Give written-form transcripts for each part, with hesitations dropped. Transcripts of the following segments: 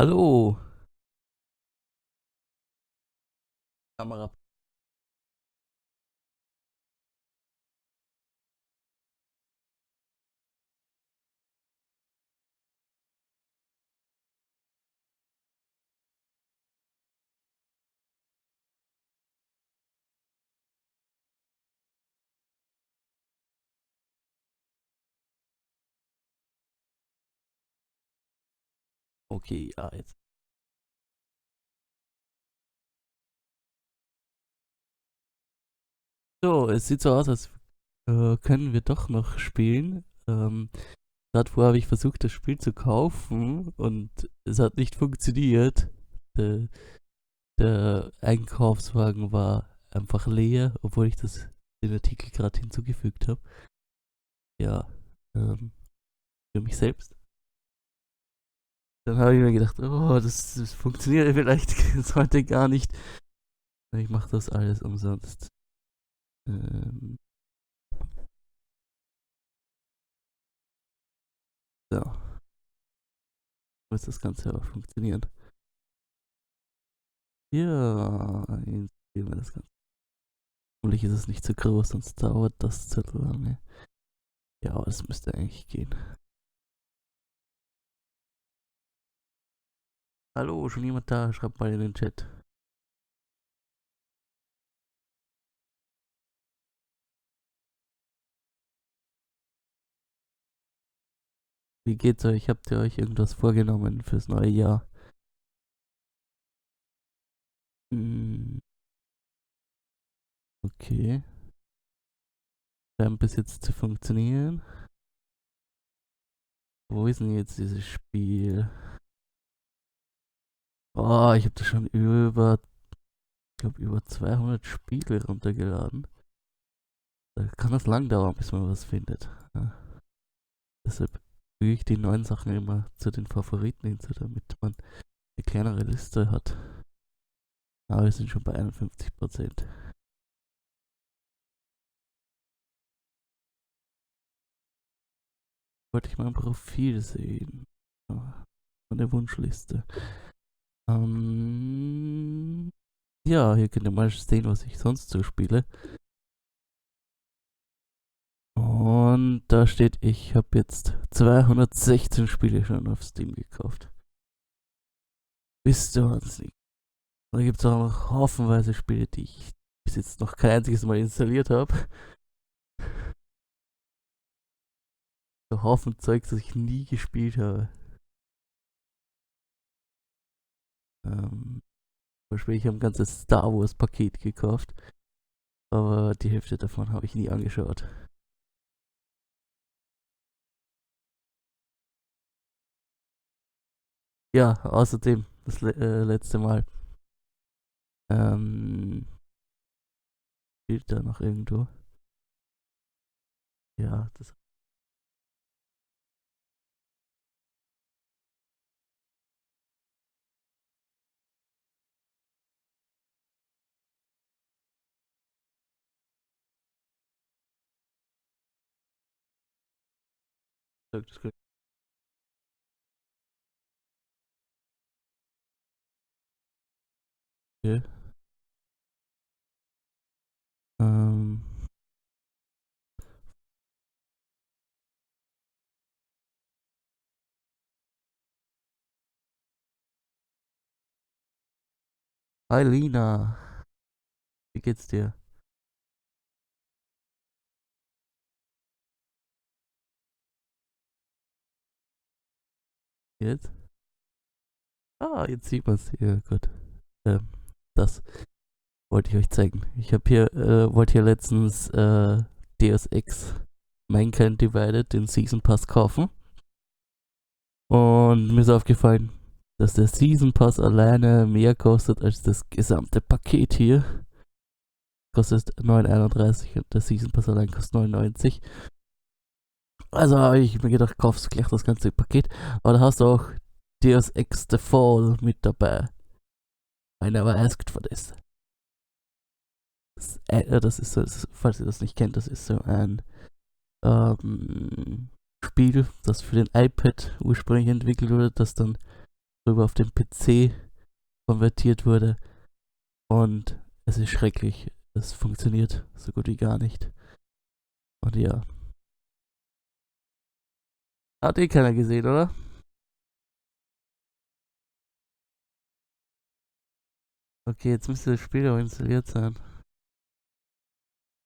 Hallo, Kamera. Okay, ja, jetzt. So, es sieht so aus, als können wir doch noch spielen. Gerade vorher habe ich versucht, das Spiel zu kaufen und es hat nicht funktioniert. Der, der Einkaufswagen war einfach leer, obwohl ich den Artikel gerade hinzugefügt habe. Ja, ähm, für mich selbst. Dann habe ich mir gedacht, oh, das funktioniert vielleicht heute gar nicht. Ich mache das alles umsonst. Ähm, so. Muss das Ganze aber funktionieren. Ja, jetzt sehen wir das Ganze. Hoffentlich ist es nicht zu groß, sonst dauert das zu lange. Ja, aber es müsste eigentlich gehen. Hallo, schon jemand da? Schreibt mal in den Chat. Wie geht's euch? Habt ihr euch irgendwas vorgenommen fürs neue Jahr? Hm, okay. Scheint bis jetzt zu funktionieren. Wo ist denn jetzt dieses Spiel? Oh, ich habe da schon ich glaube, über 200 Spiele runtergeladen. Da kann das lang dauern, bis man was findet. Ja. Deshalb füge ich die neuen Sachen immer zu den Favoriten hinzu, damit man eine kleinere Liste hat. Aber wir sind schon bei 51%. Wollte ich mein Profil sehen. Ja, von der Wunschliste. Ja, hier könnt ihr mal sehen, was ich sonst so spiele. Und da steht, ich habe jetzt 216 Spiele schon auf Steam gekauft. Bist du wahnsinnig. Und da gibt es auch noch haufenweise Spiele, die ich bis jetzt noch kein einziges Mal installiert habe. So Haufen Zeugs, das ich nie gespielt habe. Zum Beispiel, ich habe ein ganzes Star Wars Paket gekauft, aber die Hälfte davon habe ich nie angeschaut. Ja, außerdem letzte Mal spielt da noch irgendwo. Ja, das sagt das gleich. Okay. Ähm, Hi Lina, wie geht's dir? Jetzt? Ah, jetzt sieht man's. Ja, gut. Ähm, das wollte ich euch zeigen. Wollte hier letztens Deus Ex Mankind Divided, den Season Pass kaufen. Und mir ist aufgefallen, dass der Season Pass alleine mehr kostet als das gesamte Paket hier. Kostet 9,31 und der Season Pass allein kostet 99. Also habe ich mir gedacht, kaufst du gleich das ganze Paket. Aber da hast du auch Deus Ex The Fall mit dabei. I never asked for this. Das ist so, falls ihr das nicht kennt, das ist so ein Spiel, das für den iPad ursprünglich entwickelt wurde, das dann drüber auf den PC konvertiert wurde. Und es ist schrecklich. Es funktioniert so gut wie gar nicht. Und ja. Hat eh keiner gesehen, oder? Okay, jetzt müsste das Spiel auch installiert sein.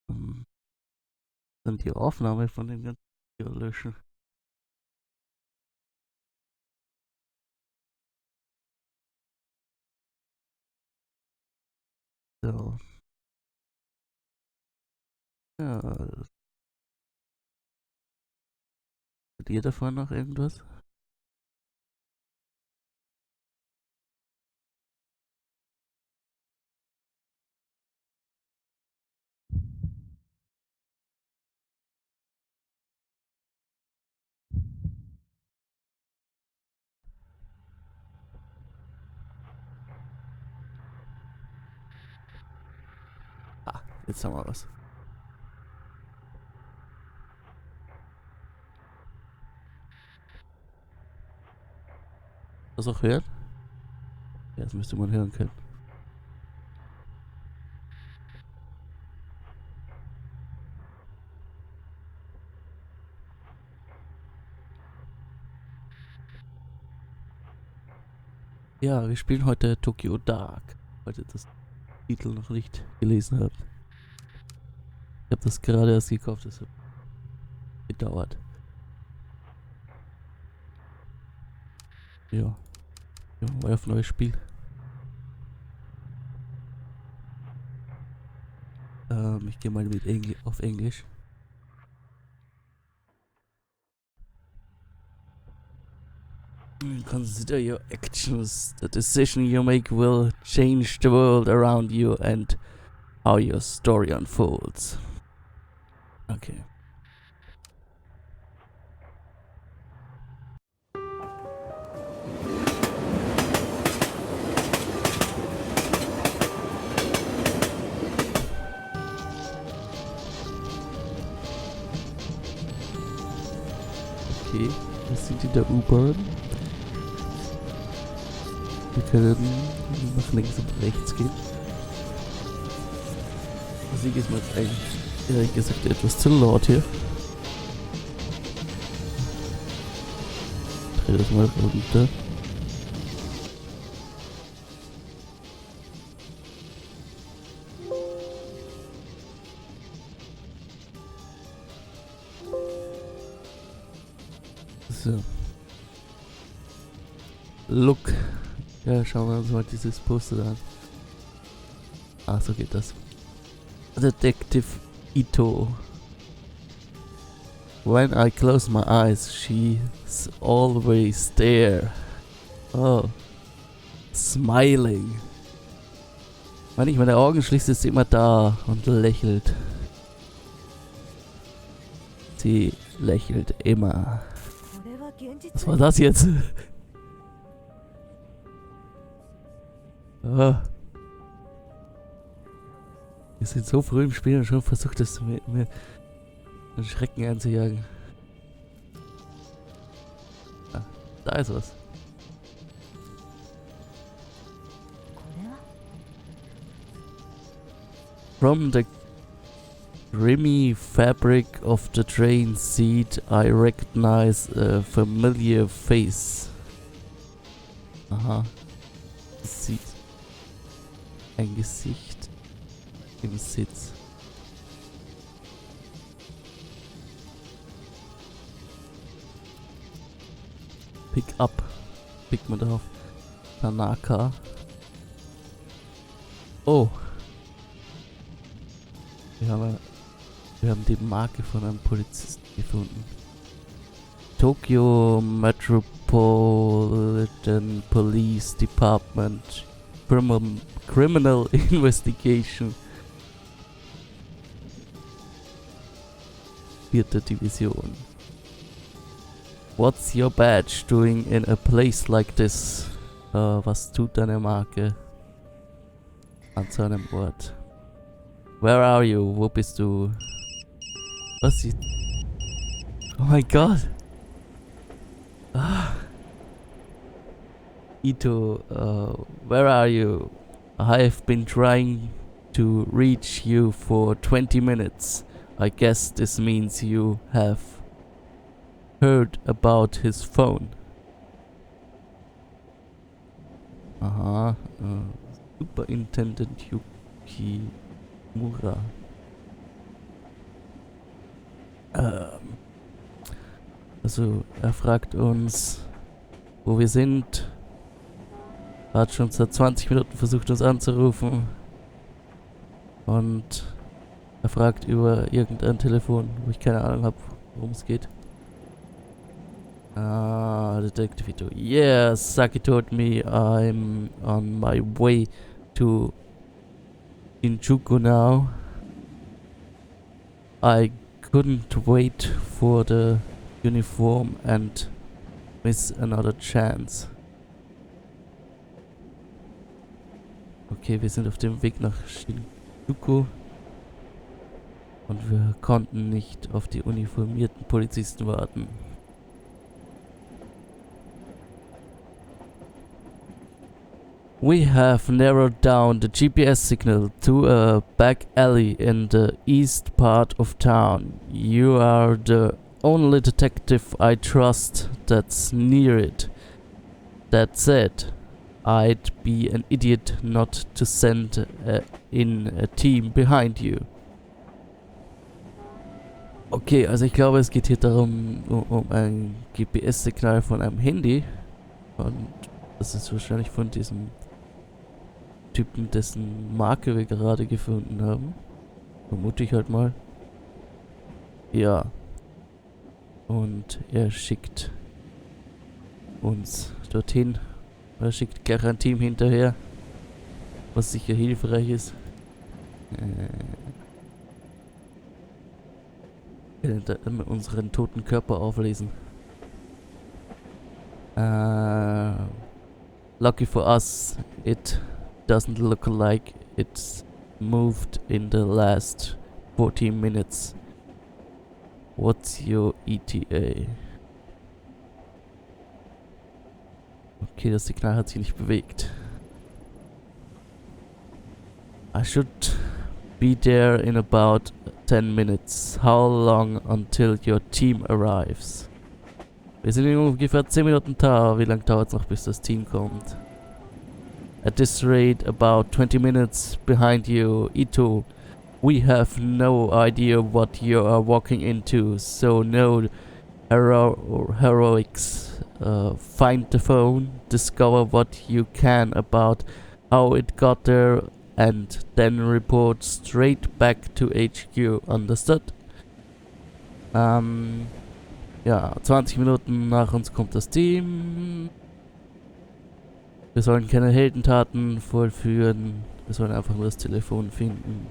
Dann die Aufnahme von dem ganzen Video löschen. So. Ja. Hat ihr davon noch irgendwas? Ah, jetzt haben wir was. Das auch hören? Ja, das müsste man hören können. Ja, wir spielen heute Tokyo Dark. Falls ihr das Titel noch nicht gelesen habt. Ich habe das gerade erst gekauft, das hat gedauert. Ja. Ja, mal auf neues Spiel. Ich gehe mal mit auf Englisch. Consider your actions. The decision you make will change the world around you and how your story unfolds. Okay. Okay, wir sind in der U-Bahn. Wir können nach links und rechts gehen. Musik ist mir jetzt eigentlich ehrlich gesagt etwas zu laut hier. Dreh das mal runter. So. Look. Ja, schauen wir uns mal dieses Poster an. Ah, so geht das. Detective Ito. When I close my eyes, she's always there. Oh. Smiling. Wenn ich meine Augen schließe, ist sie immer da und lächelt. Sie lächelt immer. Was war das jetzt? Ah. Wir sind so früh im Spiel und schon versucht es mir einen Schrecken einzujagen. Ah, da ist was. From the grimy fabric of the train seat, I recognize a familiar face. Aha. Sieht ein Gesicht im Sitz. Pick up. Pick man drauf. Tanaka. Oh. Wir haben die Marke von einem Polizisten gefunden. Tokyo Metropolitan Police Department Criminal Investigation. 4. Division. What's your badge doing in a place like this? Was tut deine Marke an so einem Ort? Where are you? Wo bist du? Was sieht... Oh mein Gott! Ah. Ito, where are you? I've been trying to reach you for 20 minutes. I guess this means you have heard about his phone. Aha, Superintendent Yukimura. Also, er fragt uns, wo wir sind. Er hat schon seit 20 Minuten versucht, uns anzurufen. Und er fragt über irgendein Telefon, wo ich keine Ahnung habe, worum es geht. Detective Ito. Yes, Saki told me I'm on my way to Shinjuku now. I couldn't wait for the uniform and miss another chance. Okay, wir sind auf dem Weg nach Shinjuku und wir konnten nicht auf die uniformierten Polizisten warten. We have narrowed down the GPS signal to a back alley in the east part of town. You are the only detective I trust that's near it. That said, I'd be an idiot not to send in a team behind you. Okay, also ich glaube, es geht hier darum, um ein GPS-Signal von einem Handy. Und das ist wahrscheinlich von diesem Typen, dessen Marke wir gerade gefunden haben. Vermute ich halt mal. Ja. Und er schickt uns dorthin. Er schickt gleich ein Team hinterher. Was sicher hilfreich ist. Wir werden unseren toten Körper auflesen. Lucky for us, it doesn't look like it's moved in the last 14 minutes. What's your ETA? Okay, das Signal hat sich nicht bewegt. I should be there in about 10 minutes. How long until your team arrives? Wir sind in ungefähr 10 Minuten da. Wie lange dauert es noch, bis das Team kommt? At this rate, about 20 minutes behind you, Ito. We have no idea what you are walking into, so no heroics. Find the phone, discover what you can about how it got there, and then report straight back to HQ. Understood? Ja, 20 Minuten nach uns kommt das Team. Wir sollen keine Heldentaten vollführen. Wir sollen einfach nur das Telefon finden.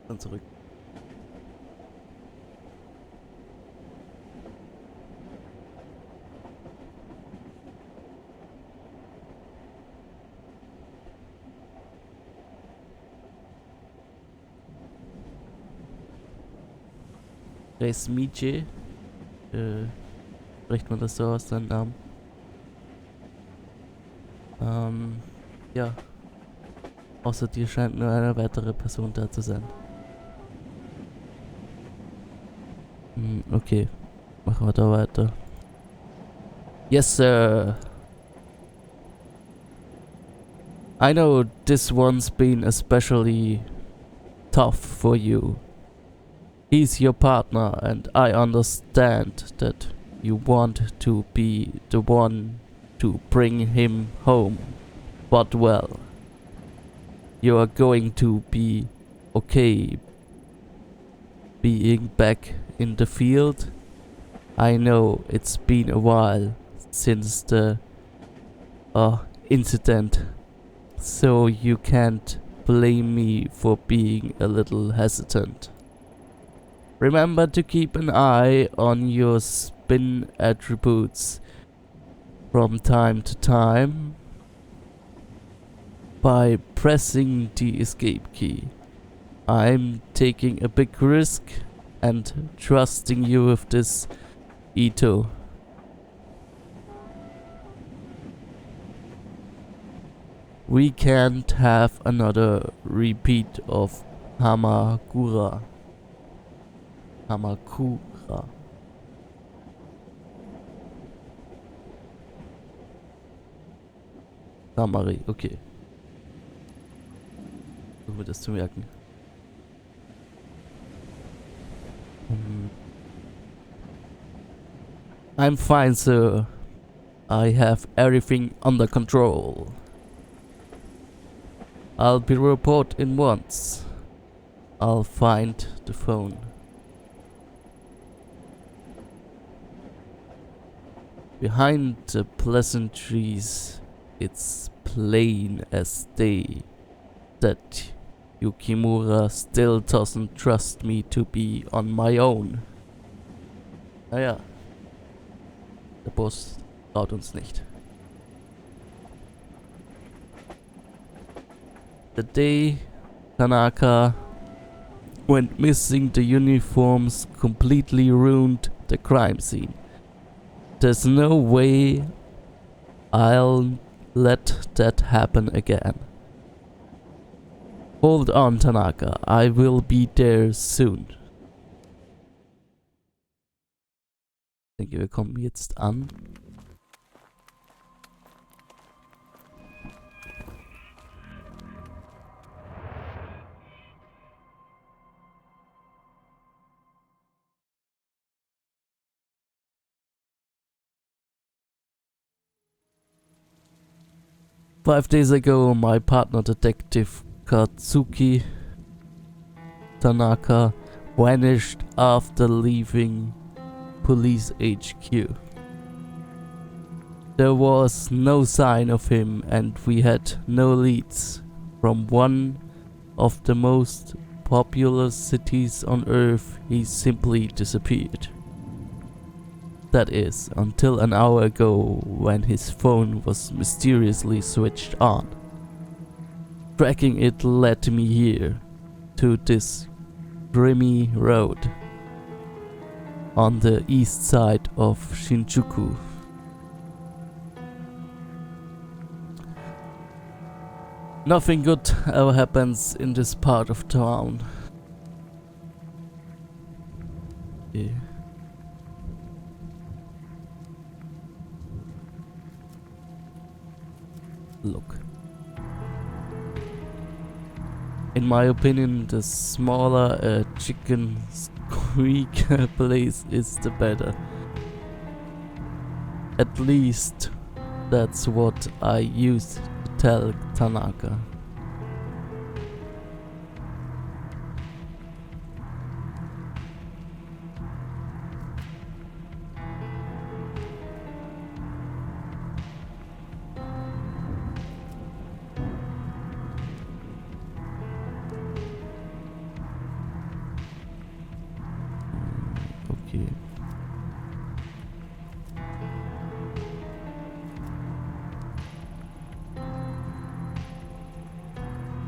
Dann zurück. Resmice. Spricht man das so aus, seinen Namen? Ja. Außer dir scheint nur eine weitere Person da zu sein. Okay. Machen wir da weiter. Yes, sir. I know this one's been especially tough for you. He's your partner and I understand that you want to be the one to bring him home. But well, you are going to be okay being back in the field. I know it's been a while since the incident, so you can't blame me for being a little hesitant. Remember to keep an eye on your spin attributes from time to time by pressing the escape key. I'm taking a big risk and trusting you with this, Ito. We can't have another repeat of Hamakura. Hamakura. Samari, okay. Versuchen wir das zu merken. I'm fine, sir. I have everything under control. I'll be report in once. I'll find the phone. Behind the pleasantries, it's plain as day that Yukimura still doesn't trust me to be on my own. Naja, der Boss traut uns nicht. The day Tanaka went missing, the uniforms completely ruined the crime scene. There's no way I'll let that happen again. Hold on, Tanaka. I will be there soon. Ich denke, wir kommen jetzt an. Five days ago, my partner detective Katsuki Tanaka vanished after leaving police HQ. There was no sign of him and we had no leads. From one of the most populous cities on Earth, he simply disappeared. That is, until an hour ago when his phone was mysteriously switched on. Tracking it led me here, to this grimy road on the east side of Shinjuku. Nothing good ever happens in this part of town. Yeah. Look. In my opinion, the smaller a chicken squeak place is, the better. At least that's what I used to tell Tanaka. Okay.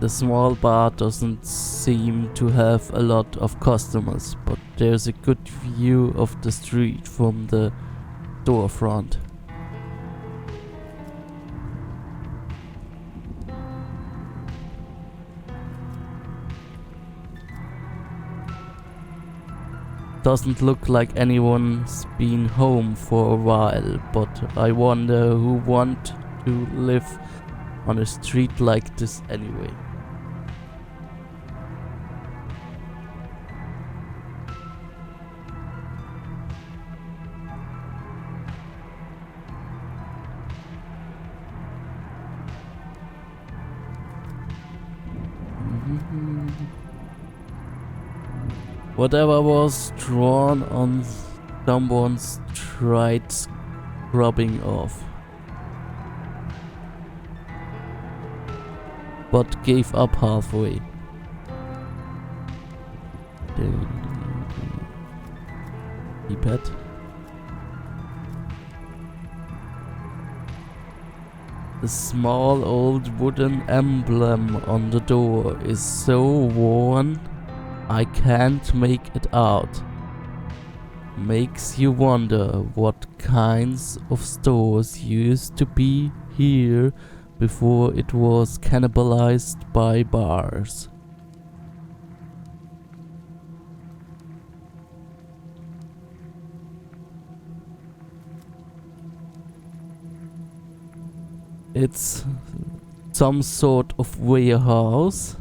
The small bar doesn't seem to have a lot of customers, but there's a good view of the street from the storefront. Doesn't look like anyone's been home for a while, but I wonder who want to live on a street like this anyway. Whatever was drawn on someone's tried scrubbing off, but gave up halfway. Keypad. The small old wooden emblem on the door is so worn I can't make it out. Makes you wonder what kinds of stores used to be here before it was cannibalized by bars. It's some sort of warehouse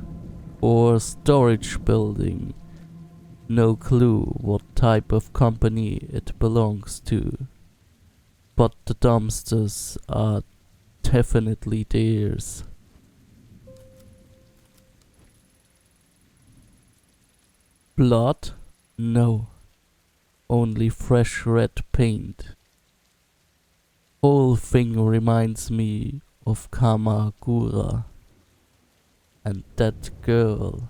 or storage building. No clue what type of company it belongs to. But the dumpsters are definitely theirs. Blood? No. Only fresh red paint. Whole thing reminds me of Kamakura and that girl,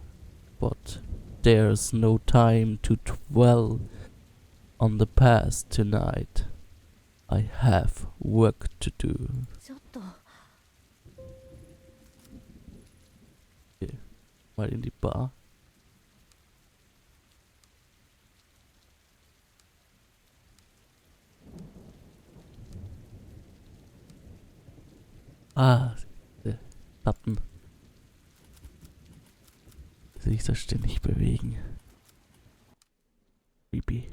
but there's no time to dwell on the past tonight. I have work to do. Okay, mal in die Bar. Ah, der Schatten. Sich da ständig bewegen. Creepy.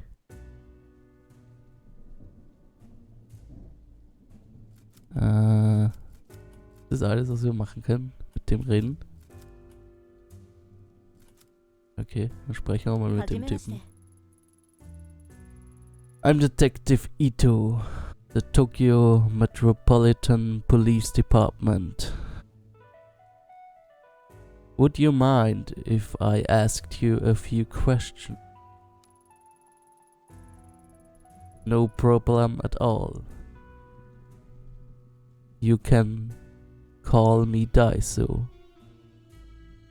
Das ist alles, was wir machen können mit dem Reden. Okay, dann sprechen wir mal mit dem Typen. I'm Detective Ito, the Tokyo Metropolitan Police Department. Would you mind if I asked you a few questions? No problem at all. You can call me Daiso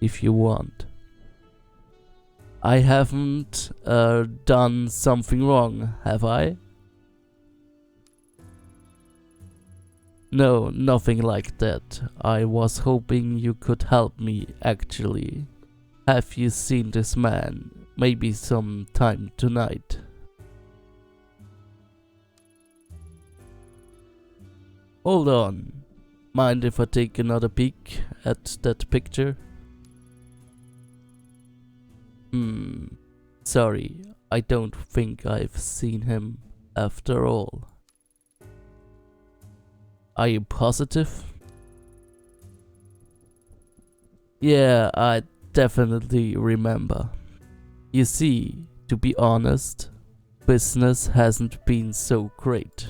if you want. I haven't done something wrong, have I? No, nothing like that. I was hoping you could help me, actually. Have you seen this man? Maybe sometime tonight. Hold on. Mind if I take another peek at that picture? Sorry, I don't think I've seen him after all. Are you positive? Yeah, I definitely remember. You see, to be honest, business hasn't been so great.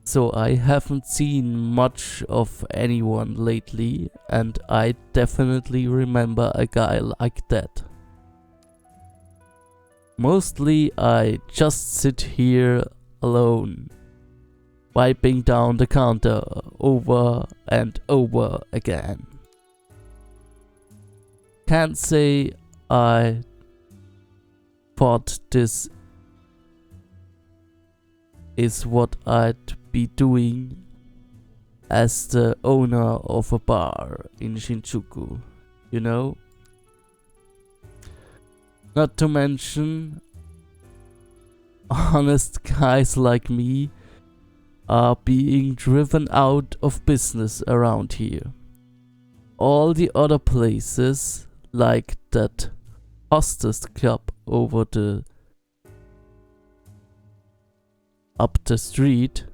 So I haven't seen much of anyone lately, and I definitely remember a guy like that. Mostly I just sit here alone, wiping down the counter over and over again. Can't say I thought this is what I'd be doing as the owner of a bar in Shinjuku, you know? Not to mention, honest guys like me are being driven out of business around here. All the other places, like that hostess club up the street,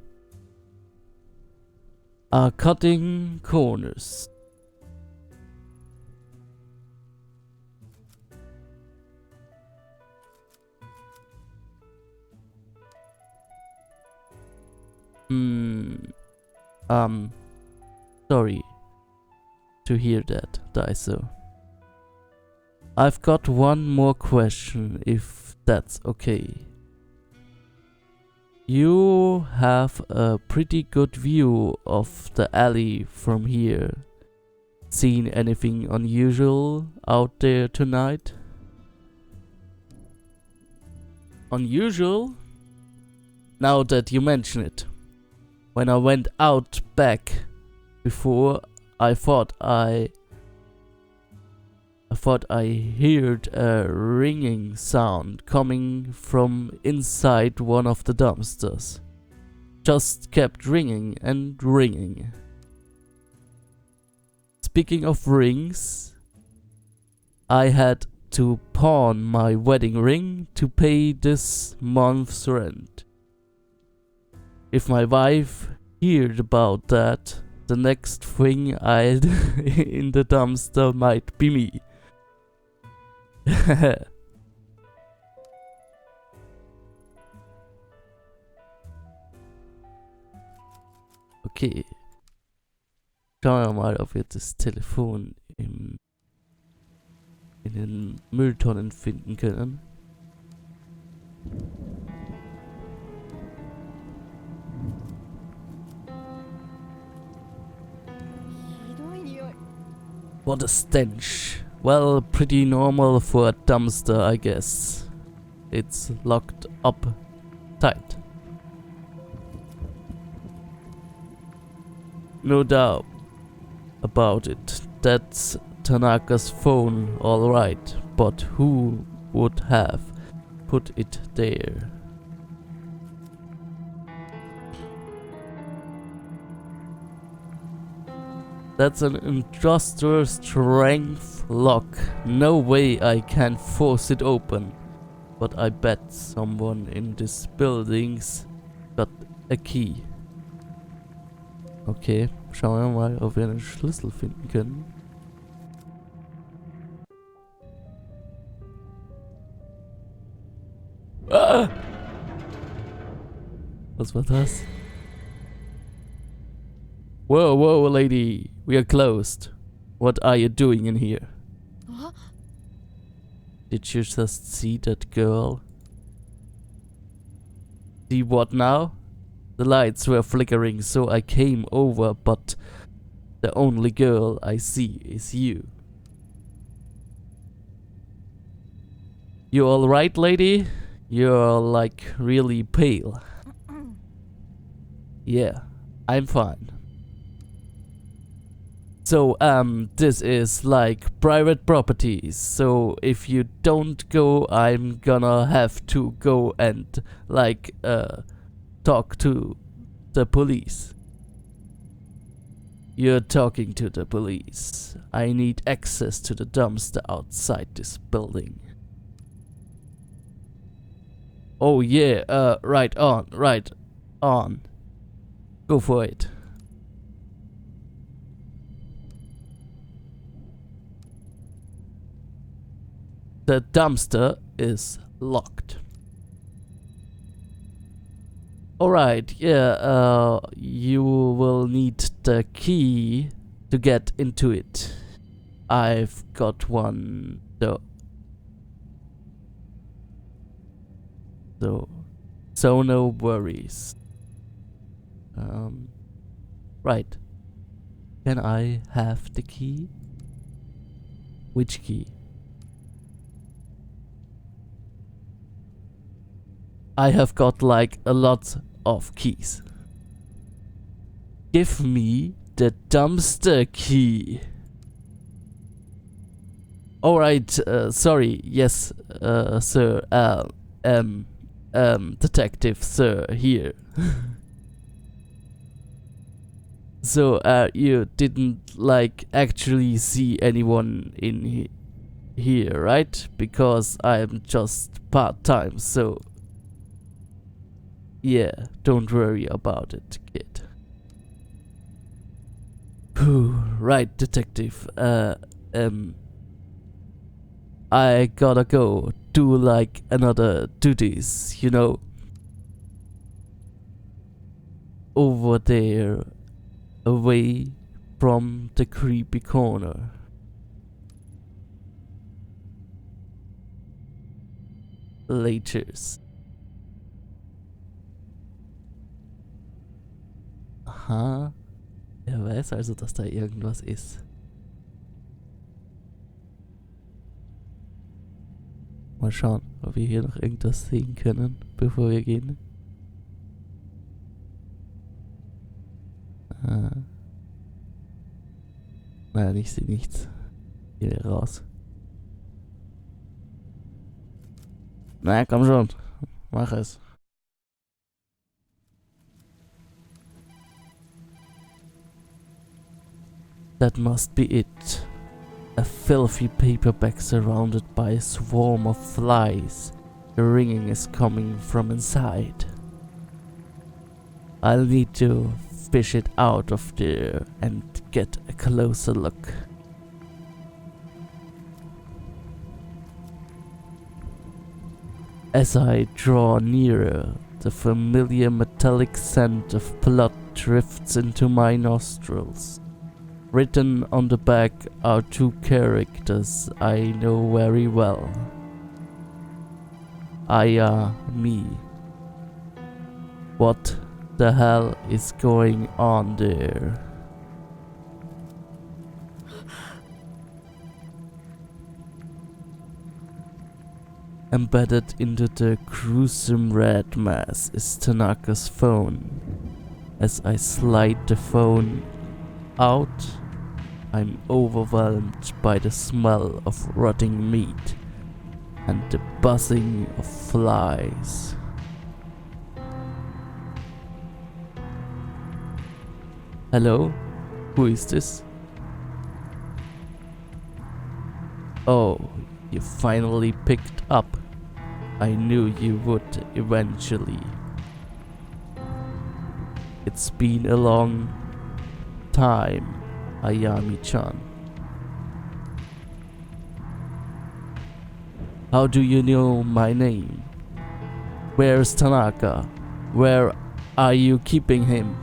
are cutting corners. Sorry to hear that, Daiso. I've got one more question, if that's okay. You have a pretty good view of the alley from here. Seen anything unusual out there tonight? Unusual? Now that you mention it. When I went out back before, I thought I heard a ringing sound coming from inside one of the dumpsters. Just kept ringing and ringing. speaking of rings, I had to pawn my wedding ring to pay this month's rent. If my wife heard about that, the next thing I'd in the dumpster might be me. Okay. Schauen wir mal, ob wir das Telefon in den Mülltonnen finden können. What a stench. Well, pretty normal for a dumpster, I guess. It's locked up tight. No doubt about it. That's Tanaka's phone, alright. But who would have put it there? That's an industrial strength lock. No way I can force it open. But I bet someone in this building's got a key. Okay, schauen wir mal, ob wir einen Schlüssel finden können. Ah! Was war das? Whoa, whoa, lady. We are closed. What are you doing in here? Huh? Did you just see that girl? See what now? The lights were flickering, so I came over, but the only girl I see is you. You alright, lady? You're like really pale. Yeah, I'm fine. So, this is like private property, so if you don't go, I'm gonna have to go and, like, talk to the police. You're talking to the police. I need access to the dumpster outside this building. Oh yeah, right on. Go for it. The dumpster is locked. Alright, yeah, you will need the key to get into it. I've got one, though. So no worries. Right. Can I have the key? Which key? I have got like a lot of keys. Give me the dumpster key. Alright, sorry, yes, sir, detective, sir, here. So, you didn't, like, actually see anyone in here, right? Because I'm just part-time, so... Yeah, don't worry about it, kid. Phew, right, detective, I gotta go do, like, another duties, you know? Over there, away from the creepy corner. Laters. Aha. Er weiß also, dass da irgendwas ist. Mal schauen, ob wir hier noch irgendwas sehen können, bevor wir gehen. Nein, ich sehe nichts. Hier raus. Na, komm schon. Mach es. That must be it. A filthy paperback surrounded by a swarm of flies. The ringing is coming from inside. I'll need to fish it out of there and get a closer look. As I draw nearer, the familiar metallic scent of blood drifts into my nostrils. Written on the back are two characters I know very well. Aya me. What the hell is going on there? Embedded into the gruesome red mass is Tanaka's phone. As I slide the phone out, I'm overwhelmed by the smell of rotting meat and the buzzing of flies. Hello? Who is this? Oh, you finally picked up. I knew you would eventually. It's been a long time, Ayami-chan. How do you know my name? Where's Tanaka? Where are you keeping him?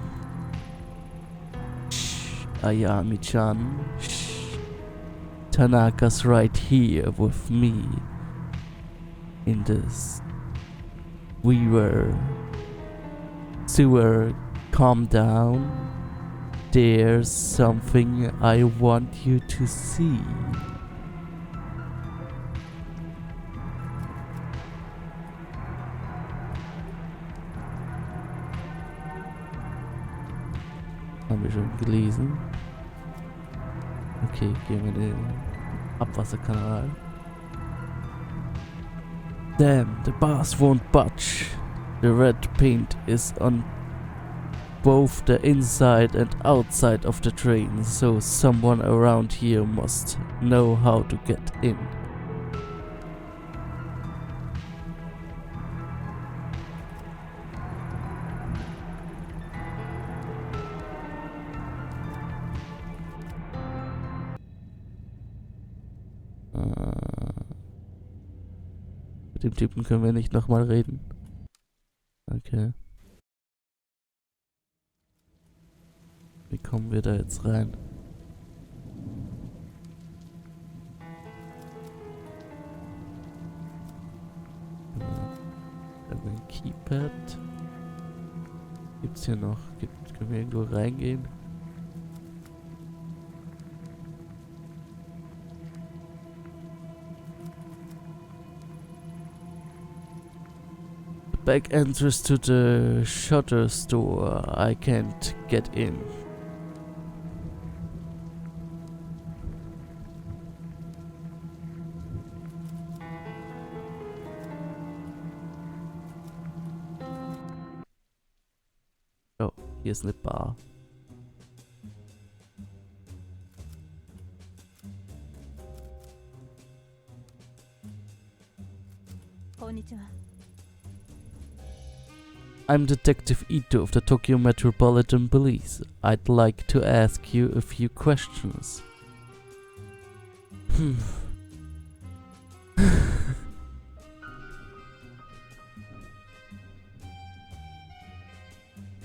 Shh, Ayami-chan. Shh. Tanaka's right here with me. In this sewer. Calm down. There's something I want you to see. Haben wir schon gelesen. Okay, gehen wir in den Abwasserkanal. Damn, the bars won't budge. The red paint is on both the inside and outside of the train, so someone around here must know how to get in. Mit dem Typen können wir nicht nochmal reden. Okay. Wie kommen wir da jetzt rein? Ein Keypad. Gibt's hier noch? Können wir irgendwo reingehen? Back entrance to the shutter store. I can't get in. Oh, hier ist eine Bar. Konnichiwa. I'm Detective Ito of the Tokyo Metropolitan Police. I'd like to ask you a few questions.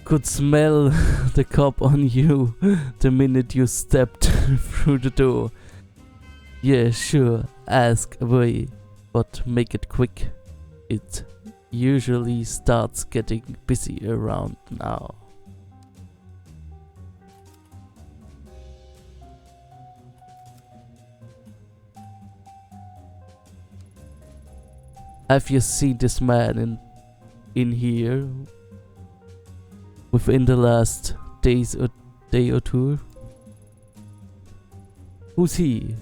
Could smell the cop on you the minute you stepped through the door. Yeah, sure, ask away, but make it quick. It usually starts getting busy around now. Have you seen this man in here within the last day or two? Who's he?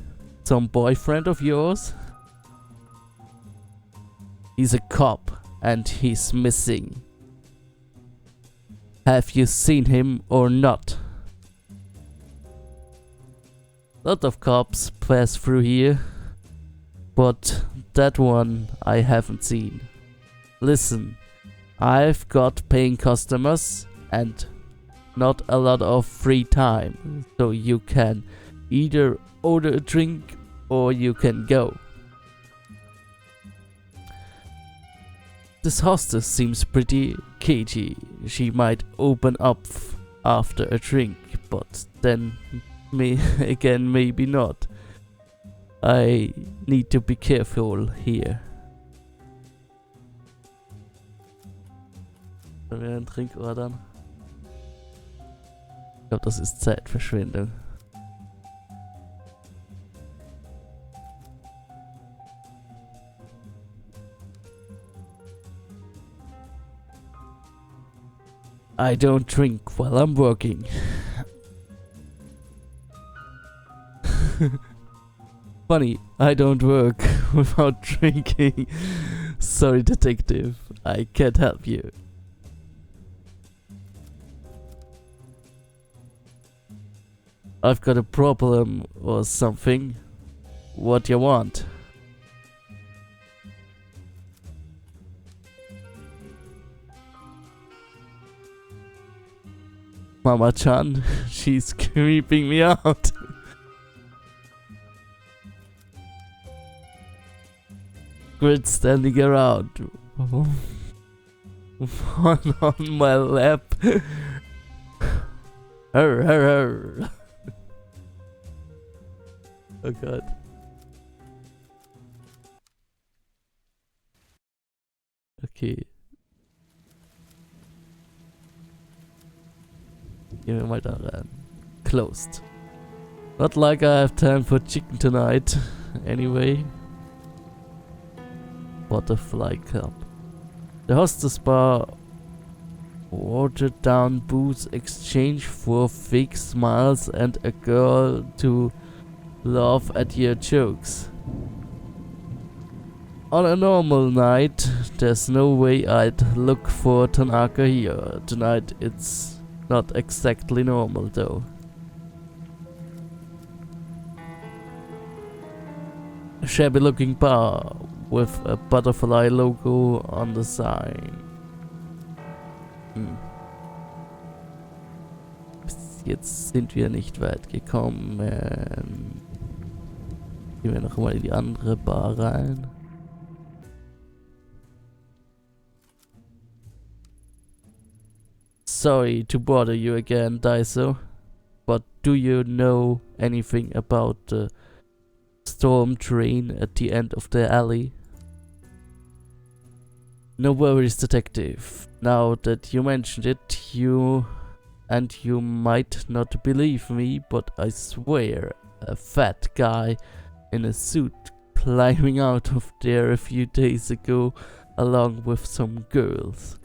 Some boyfriend of yours? He's a cop and he's missing. Have you seen him or not? Lot of cops pass through here, but that one I haven't seen. Listen, I've got paying customers and not a lot of free time, so you can either order a drink or you can go. This hostess seems pretty cagey. She might open up after a drink, but then again maybe not. I need to be careful here. Sollen wir einen Trink ordern? Ich glaube, das ist Zeitverschwendung. I don't drink while I'm working. Funny, I don't work without drinking. Sorry, detective, I can't help you. I've got a problem or something. What you want? Mama-chan, she's creeping me out. Quit standing around. One on my lap. Her, her, her. Oh god. Okay. Gehen wir mal da rein. Closed. Not like I have time for chicken tonight. Anyway. Butterfly Club. The hostess bar. Watered down booze exchange for fake smiles and a girl to laugh at your jokes. On a normal night, there's no way I'd look for Tanaka here. Tonight it's not exactly normal though. A shabby looking bar with a butterfly logo on the sign. Bis jetzt sind wir nicht weit gekommen. Gehen wir noch mal in die andere Bar rein. Sorry to bother you again, Daiso, but do you know anything about the storm drain at the end of the alley? No worries, detective. Now that you mentioned it, you might not believe me, but I swear a fat guy in a suit climbing out of there a few days ago along with some girls.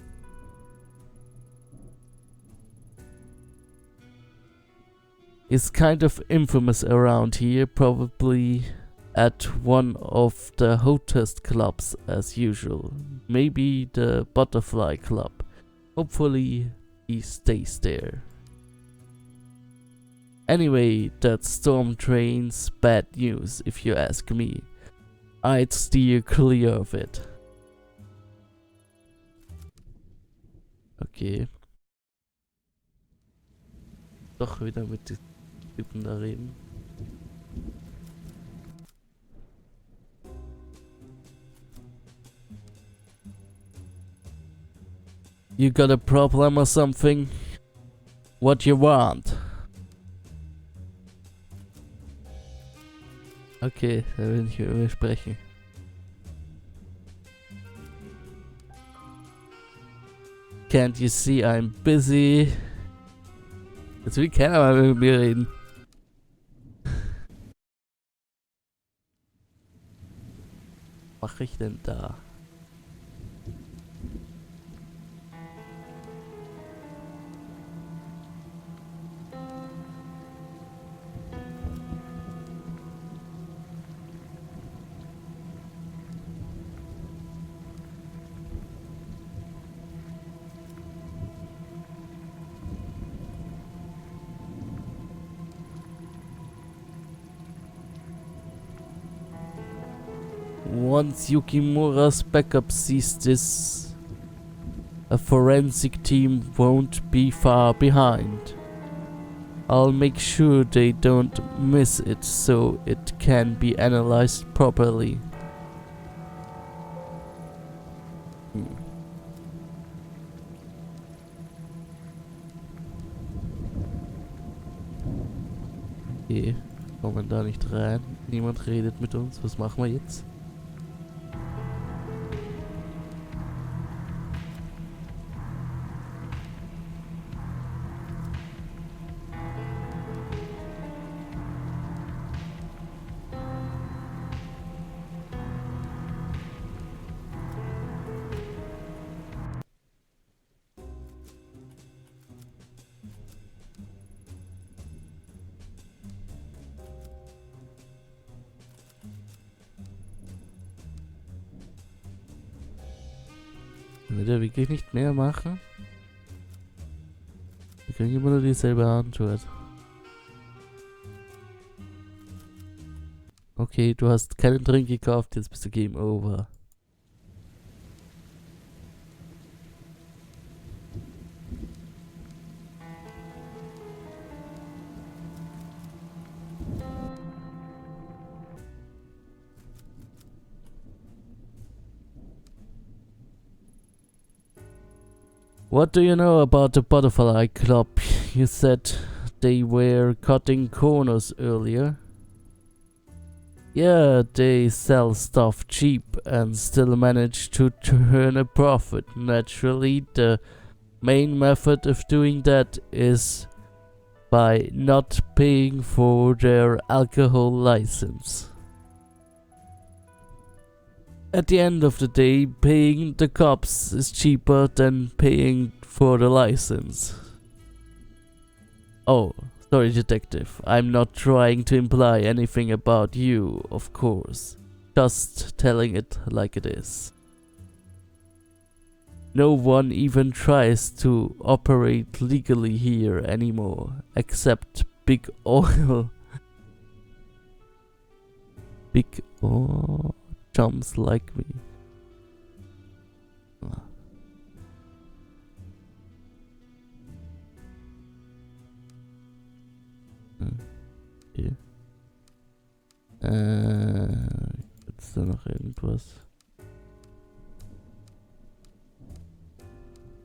Is kind of infamous around here, probably at one of the hottest clubs as usual. Maybe the Butterfly Club. Hopefully he stays there. Anyway, that storm drain's bad news if you ask me. I'd steer clear of it. Okay. Doch wieder mit den Typen da reden. You got a problem or something? What you want? Okay, da will ich über mich sprechen. Can't you see I'm busy? Jetzt will keiner mal mit mir reden. Was mache ich denn da? Once Yukimura's backup sees this, a forensic team won't be far behind. I'll make sure they don't miss it so it can be analyzed properly. Okay, kommen da nicht rein. Niemand redet mit uns. Was machen wir jetzt? Will der wirklich nicht mehr machen? Wir kriegen immer nur dieselbe Antwort. Okay, du hast keinen Drink gekauft, jetzt bist du Game Over. What do you know about the Butterfly Club? You said they were cutting corners earlier. Yeah, they sell stuff cheap and still manage to turn a profit. Naturally, the main method of doing that is by not paying for their alcohol license. At the end of the day, paying the cops is cheaper than paying for the license. Oh, sorry, detective. I'm not trying to imply anything about you, of course. Just telling it like it is. No one even tries to operate legally here anymore, except Big Oil. Big Oil chums like me. Okay. Gibt's da noch irgendwas?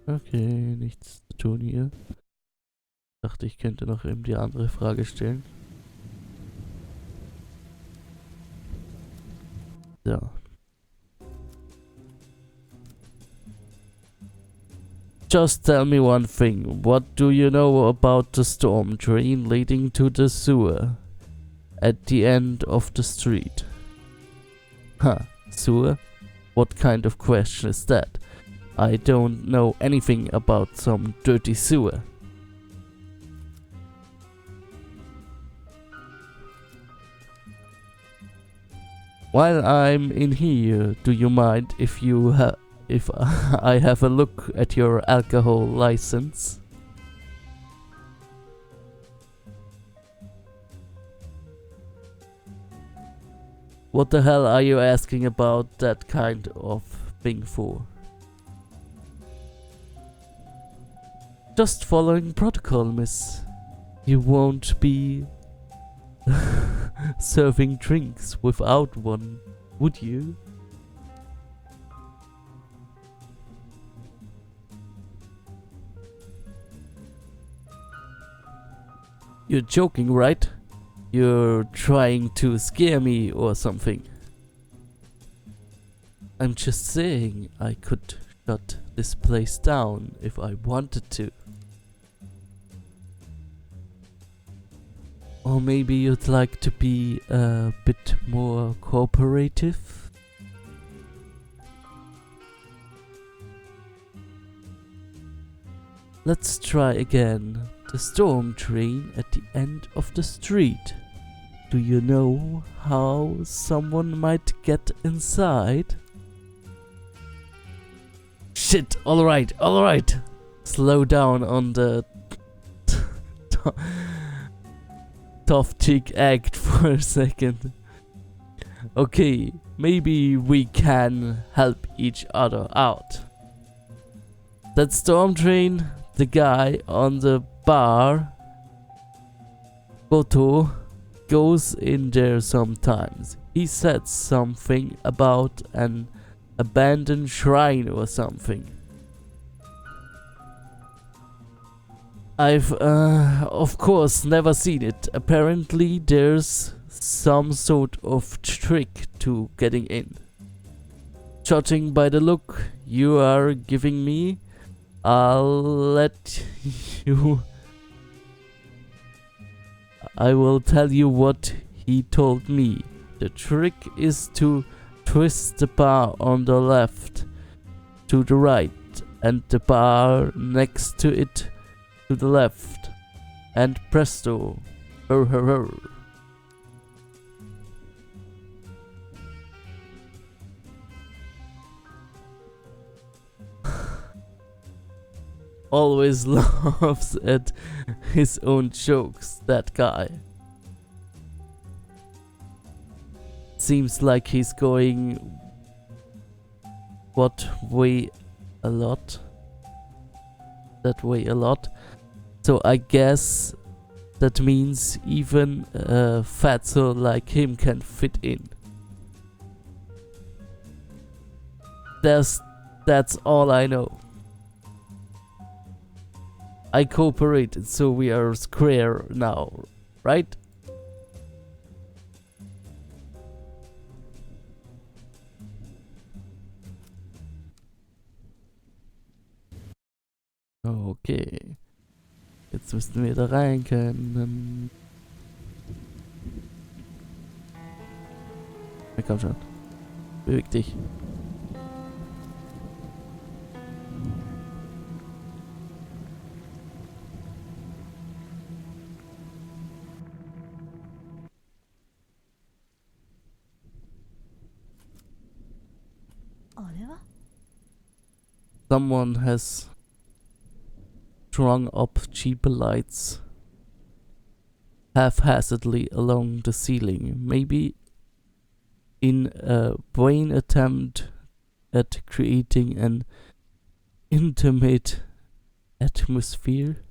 Okay, nichts zu tun hier. Dachte, ich könnte noch eben die andere Frage stellen. Ja. Just tell me one thing. What do you know about the storm drain leading to the sewer at the end of the street? Huh, sewer? What kind of question is that? I don't know anything about some dirty sewer. While I'm in here, do you mind if I have a look at your alcohol license? What the hell are you asking about that kind of thing for? Just following protocol, miss. You won't be serving drinks without one, would you? You're joking, right? You're trying to scare me or something. I'm just saying I could shut this place down if I wanted to. Or maybe you'd like to be a bit more cooperative? Let's try again. The storm drain at the end of the street. Do you know how someone might get inside? Shit, alright. Slow down on the tough chick act for a second. Okay, Maybe we can help each other out. That storm train, the guy on the bar, Goto, goes in there sometimes. He said something about an abandoned shrine or something. I've, of course, never seen it. Apparently, there's some sort of trick to getting in. Judging by the look you are giving me, I'll let you. I will tell you what he told me. The trick is to twist the bar on the left to the right, and the bar next to it to the left, and presto, her her her. Always laughs at his own jokes, that guy. Seems like he's going that way a lot. So I guess that means even a fatso like him can fit in. That's all I know. I cooperated, so we are square now, right? Okay. Jetzt müssten wir da rein können. Na komm schon. Beweg dich. Someone has strung up cheap lights haphazardly along the ceiling, maybe in a vain attempt at creating an intimate atmosphere.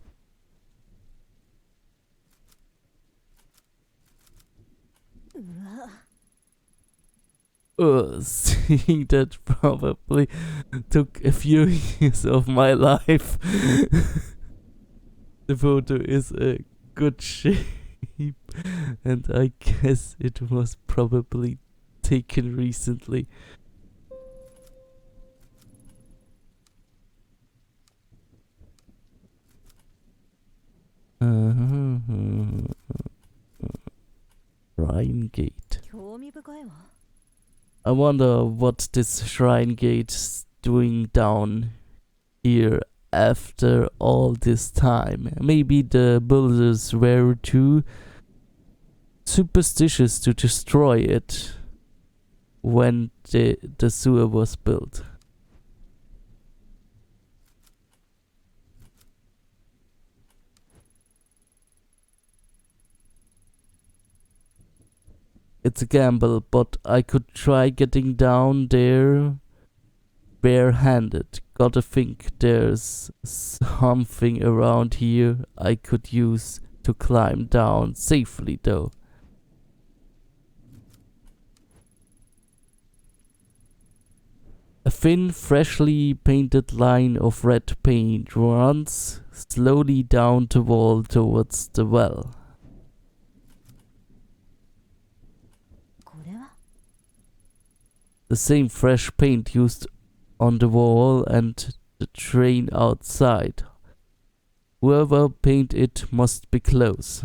Seeing that probably took a few years of my life. The photo is a good shape, and I guess it was probably taken recently. Shrine Gate. I wonder what this Shrine Gate's doing down here after all this time. Maybe the builders were too superstitious to destroy it when the sewer was built. It's a gamble, but I could try getting down there barehanded. Gotta think there's something around here I could use to climb down safely though. A thin, freshly painted line of red paint runs slowly down the wall towards the well. The same fresh paint used on the wall and the train outside. Whoever painted it must be close.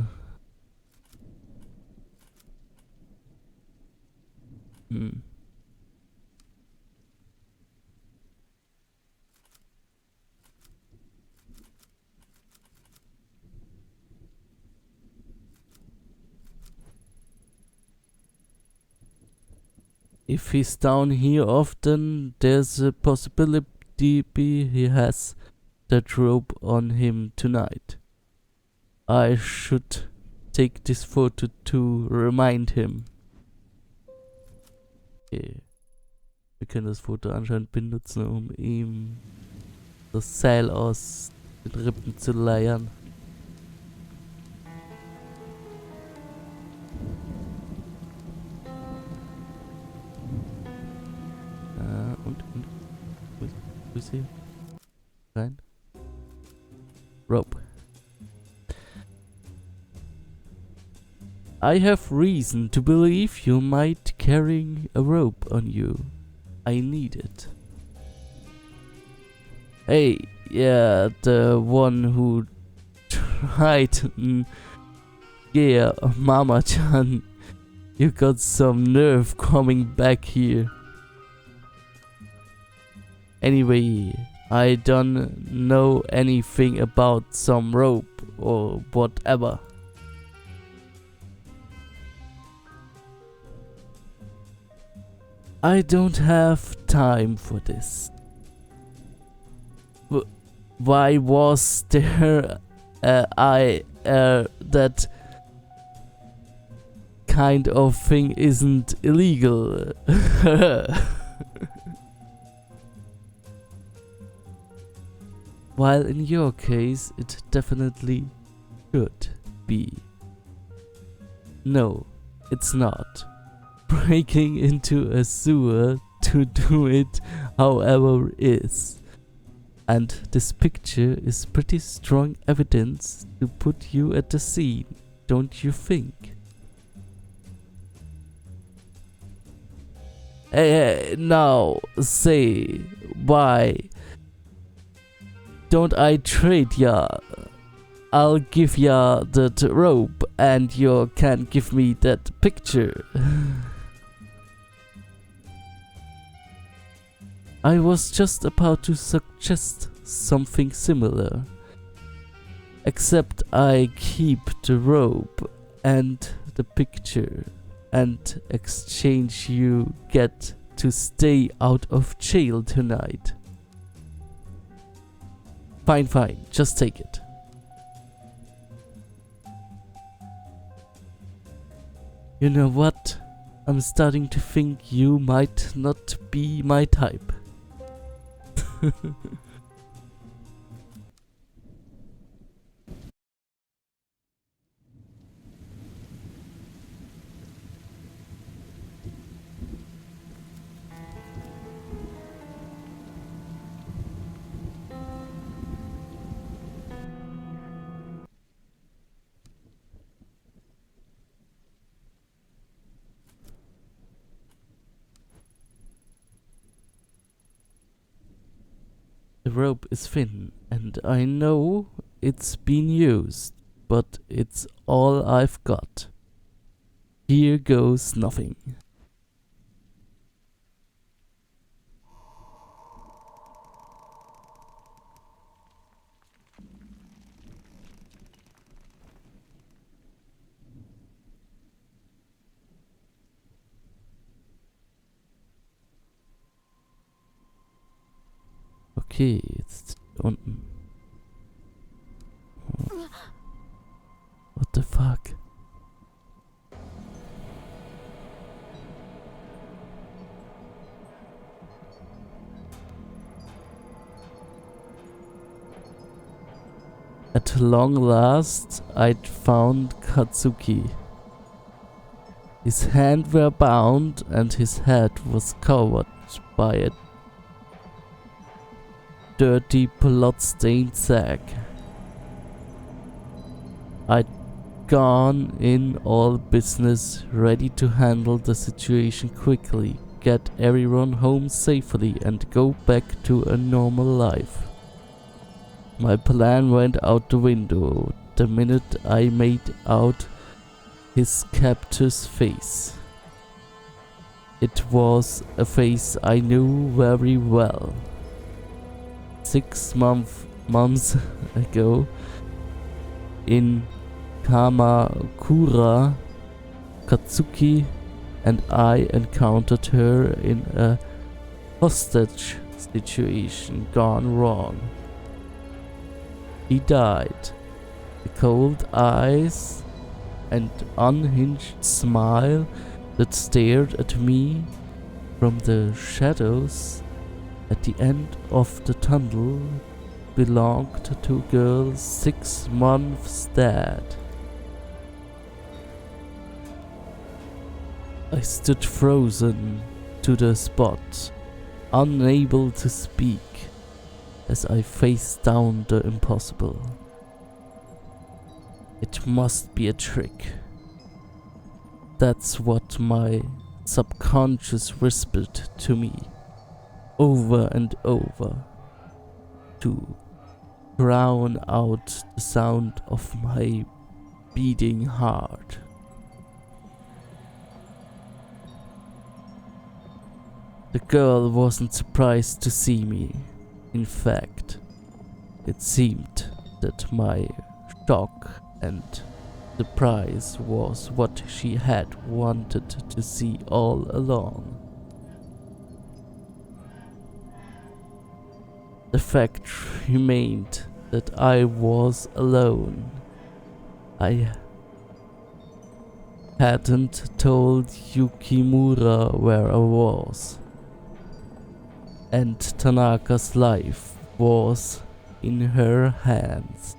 If he's down here often, there's a possibility he has that rope on him tonight. I should take this photo to remind him. Okay. Wir können das Foto anscheinend benutzen, um ihm das Seil aus den Rippen zu leiern. Und wo ist sie? Rein. Rope. I have reason to believe you might carrying a rope on you. I need it. Hey, yeah, the one who tried. Yeah, Mama-chan. You got some nerve coming back here. Anyway, I don't know anything about some rope or whatever. I don't have time for this. Why was there that kind of thing isn't illegal? While in your case it definitely should be. No, it's not. Breaking into a sewer to do it, however, is. And this picture is pretty strong evidence to put you at the scene, don't you think? Now, say, why don't I trade ya? I'll give ya that rope and you can give me that picture. I was just about to suggest something similar. Except I keep the rope and the picture, and exchange you get to stay out of jail tonight. Fine, just take it. You know what? I'm starting to think you might not be my type. The rope is thin, and I know it's been used, but it's all I've got. Here goes nothing. Okay, jetzt unten. What the fuck? At long last, I'd found Katsuki. His hands were bound and his head was covered by a dirty blood-stained sack. I'd gone in all business, ready to handle the situation quickly, get everyone home safely and go back to a normal life. My plan went out the window the minute I made out his captor's face. It was a face I knew very well. 6 months ago, in Kamakura, Katsuki and I encountered her in a hostage situation gone wrong. He died. The cold eyes and unhinged smile that stared at me from the shadows at the end of the tunnel belonged to a girl 6 months dead. I stood frozen to the spot, unable to speak, as I faced down the impossible. It must be a trick. That's what my subconscious whispered to me over and over, to drown out the sound of my beating heart. The girl wasn't surprised to see me. In fact, it seemed that my shock and surprise was what she had wanted to see all along. The fact remained that I was alone. I hadn't told Yukimura where I was, and Tanaka's life was in her hands.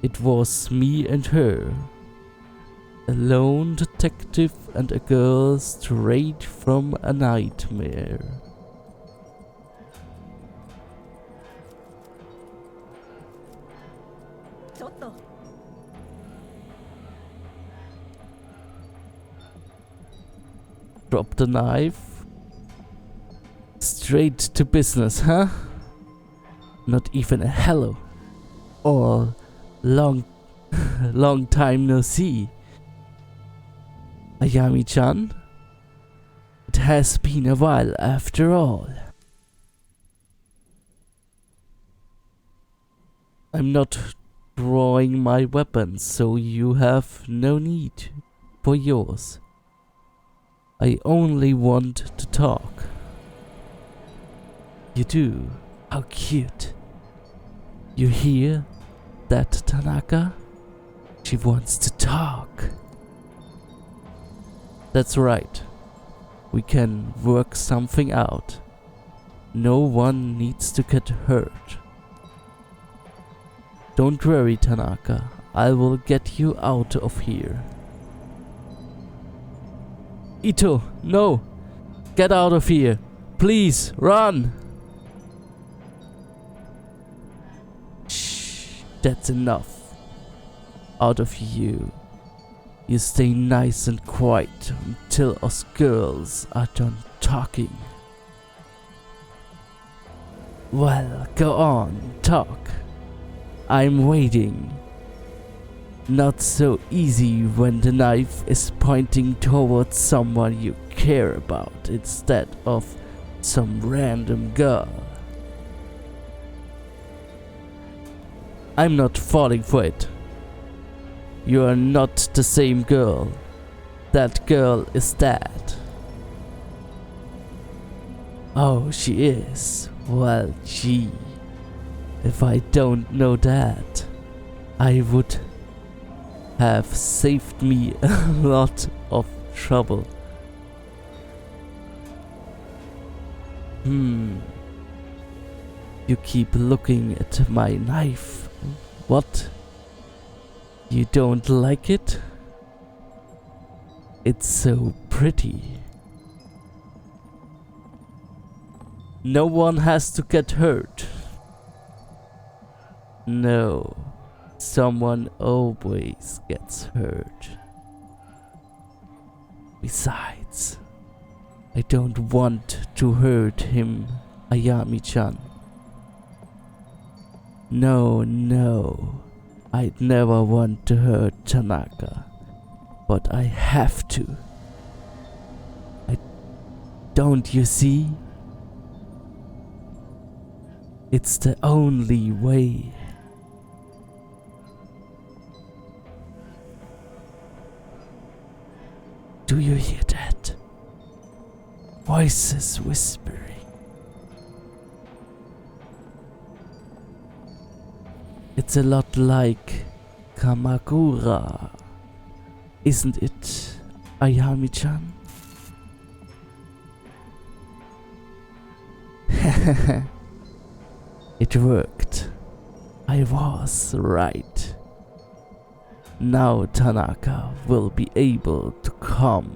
It was me and her, a lone detective and a girl straight from a nightmare. Drop the knife? Straight to business, huh? Not even a hello. Or long time no see. Ayami-chan? It has been a while after all. I'm not drawing my weapons, so you have no need for yours. I only want to talk. You do? How cute. You hear that, Tanaka? She wants to talk. That's right. We can work something out. No one needs to get hurt. Don't worry, Tanaka. I will get you out of here. Ito, no! Get out of here! Please, run! Shh, that's enough. Out of you. You stay nice and quiet until us girls are done talking. Well, go on, talk. I'm waiting. Not so easy when the knife is pointing towards someone you care about instead of some random girl. I'm not falling for it. You are not the same girl. That girl is dead. Oh, she is. Well, gee. If I don't know that, I would have saved me a lot of trouble. You keep looking at my knife. What? You don't like it? It's so pretty. No one has to get hurt. No. Someone always gets hurt. Besides, I don't want to hurt him, Ayami-chan. No, I'd never want to hurt Tanaka, but I have to. Don't you see? It's the only way. Do you hear that? Voices whispering. It's a lot like Kamakura, isn't it, Ayami-chan. It worked. I was right. Now Tanaka will be able to come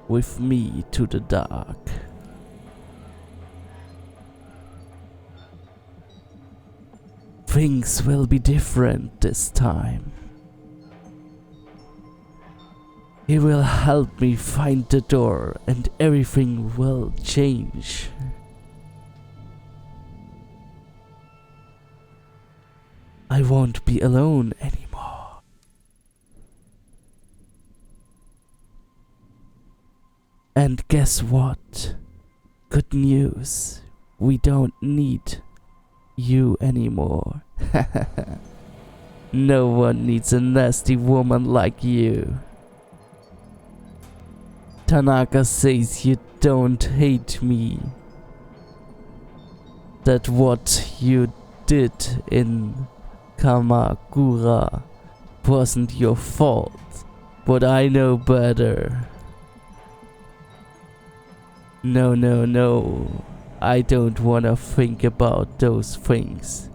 with me to the dark. Things will be different this time. He will help me find the door and everything will change. I won't be alone anymore. And guess what? Good news. We don't need you anymore. No one needs a nasty woman like you. Tanaka says you don't hate me. That what you did in Kamakura wasn't your fault, but I know better. No. I don't wanna think about those things.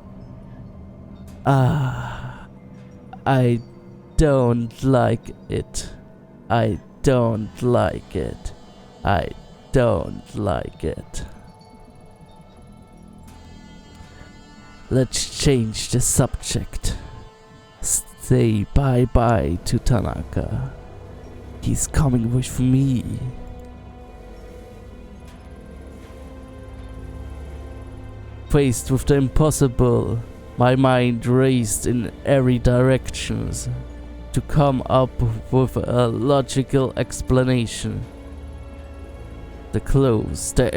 I don't like it. I don't like it. I don't like it. Let's change the subject. Say bye-bye to Tanaka. He's coming with me. Faced with the impossible, my mind raced in every direction to come up with a logical explanation. The clothes, the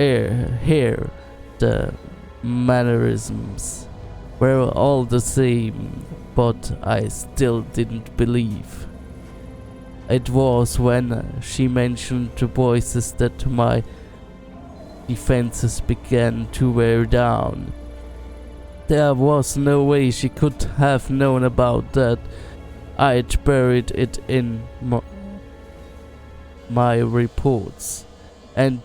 hair, the mannerisms were all the same, but I still didn't believe. It was when she mentioned the voices that my defenses began to wear down. There was no way she could have known about that. I'd buried it in my reports, and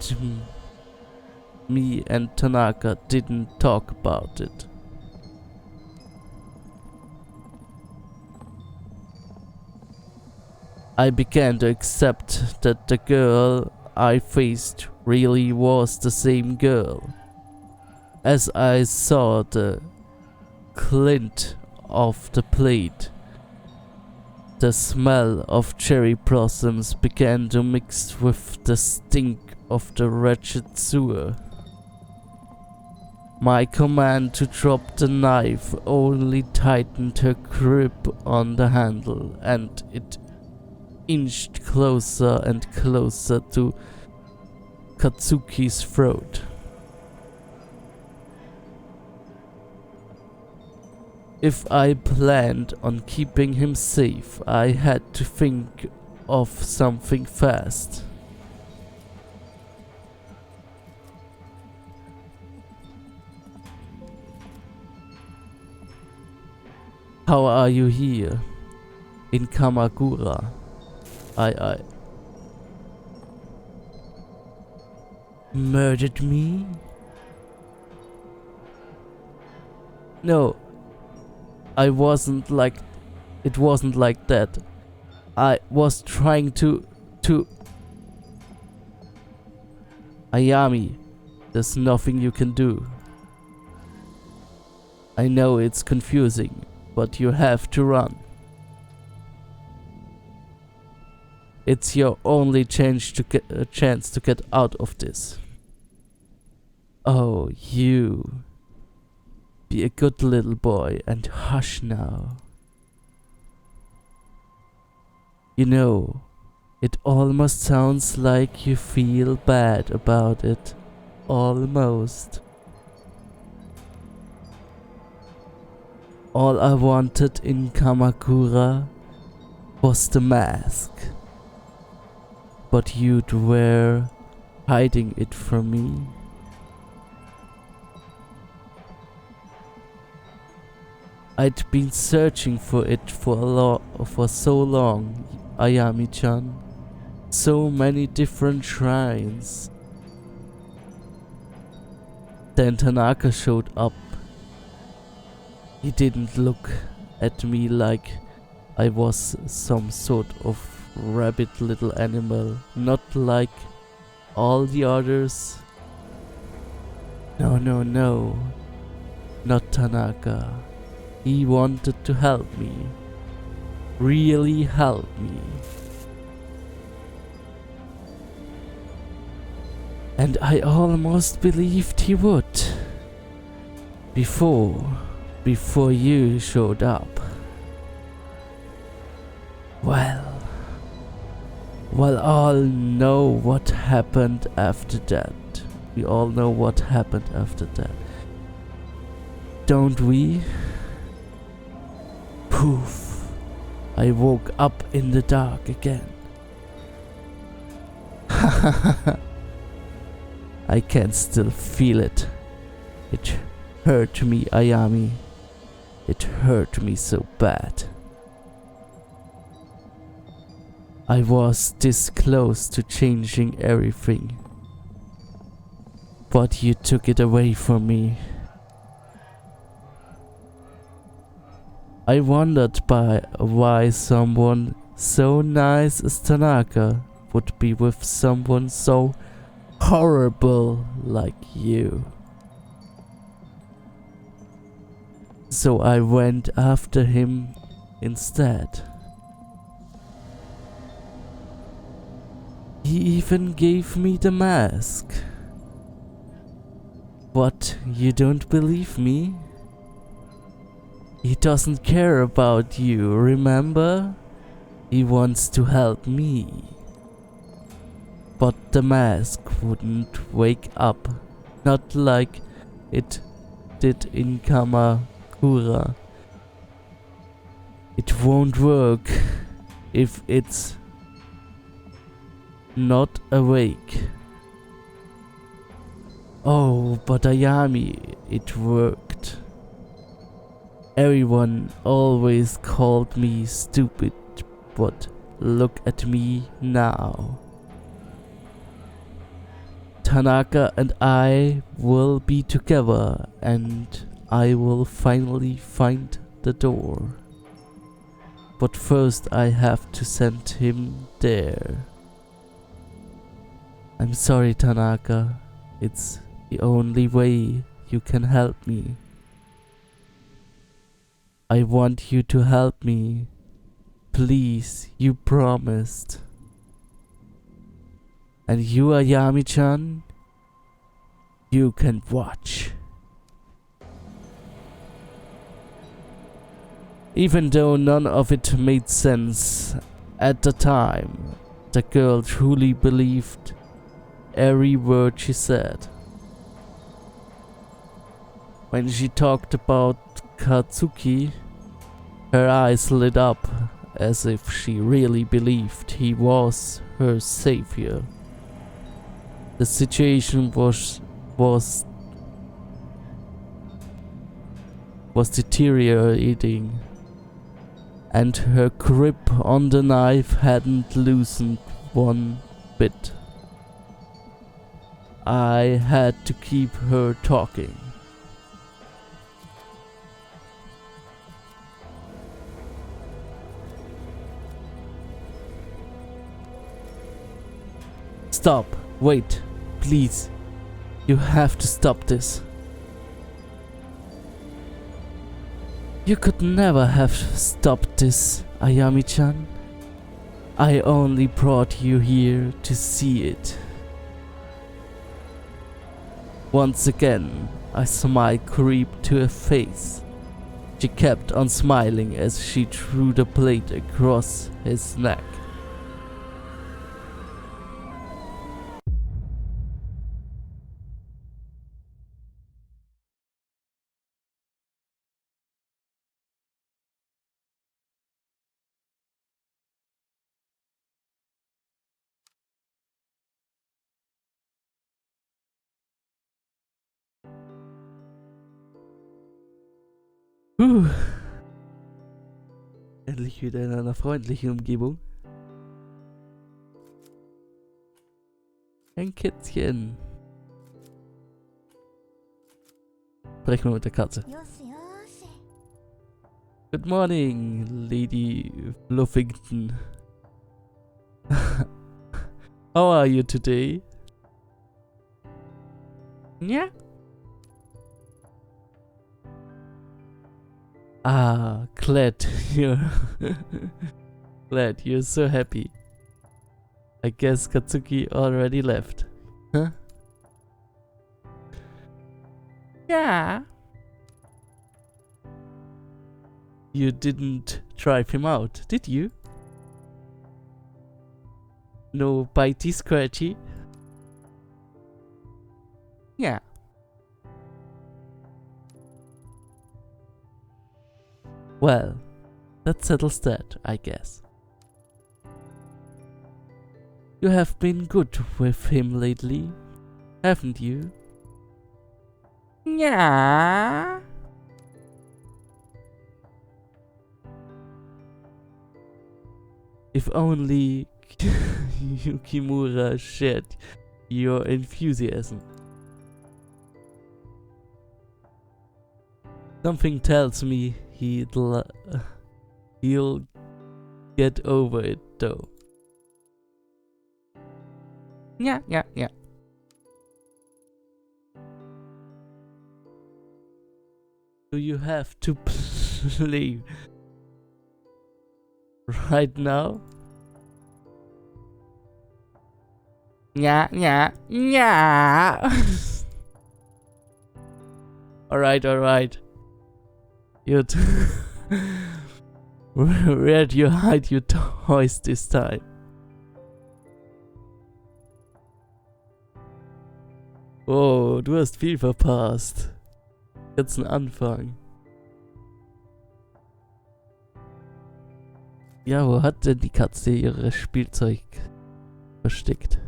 me and Tanaka didn't talk about it. I began to accept that the girl I faced really was the same girl. As I saw the glint of the plate, the smell of cherry blossoms began to mix with the stink of the wretched sewer. My command to drop the knife only tightened her grip on the handle, and it inched closer and closer to Katsuki's throat. If I planned on keeping him safe, I had to think of something fast. How are you here? In Kamakura? I murdered me? No, it wasn't like that. I was trying to Ayami, there's nothing you can do. I know it's confusing, but you have to run. It's your only chance to get out of this. Oh, you. Be a good little boy and hush now. You know, it almost sounds like you feel bad about it. Almost. All I wanted in Kamakura was the mask. But you were hiding it from me. I'd been searching for it for so long, Ayami-chan. So many different shrines. Then Tanaka showed up. He didn't look at me like I was some sort of rabid little animal, not like all the others. No, no, no, not Tanaka. He wanted to help me. Really help me. And I almost believed he would. Before you showed up. Well, all know what happened after that. We all know what happened after that. Don't we? Poof. I woke up in the dark again. I can still feel it. It hurt me, Ayami. It hurt me so bad. I was this close to changing everything. But you took it away from me. I wondered why someone so nice as Tanaka would be with someone so horrible like you. So I went after him instead. He even gave me the mask. What, you don't believe me? He doesn't care about you, remember? He wants to help me. But the mask wouldn't wake up, not like it did in Kamakura. It won't work if it's not awake. Oh, but Ayami, it worked. Everyone always called me stupid, but look at me now. Tanaka and I will be together, and I will finally find the door. But first I have to send him there. I'm sorry, Tanaka. It's the only way you can help me. I want you to help me. Please, you promised. And you, Ayami-chan, you can watch. Even though none of it made sense at the time, the girl truly believed every word she said. When she talked about Katsuki, her eyes lit up as if she really believed he was her savior. The situation was deteriorating, and her grip on the knife hadn't loosened one bit. I had to keep her talking. Stop, wait, please. You have to stop this. You could never have stopped this, Ayami-chan. I only brought you here to see it. Once again, a smile creeped to her face. She kept on smiling as she threw the blade across his neck. Puh. Endlich wieder in einer freundlichen Umgebung. Ein Kätzchen. Sprechen wir mit der Katze. Good morning, Lady Fluffington. How are you today? Yeah. Ah, glad you're glad you're so happy. I guess Katsuki already left. Huh? Yeah. You didn't drive him out, did you? No bitey scratchy? Yeah. Well, that settles that, I guess. You have been good with him lately, haven't you? Yeah. If only Yukimura shared your enthusiasm. Something tells me he'll get over it though. Yeah. Do you have to play right now? Yeah. Alright. Where'd you hide your toys this time? Oh, du hast viel verpasst. Jetzt ein Anfang. Ja, wo hat denn die Katze ihre Spielzeug versteckt?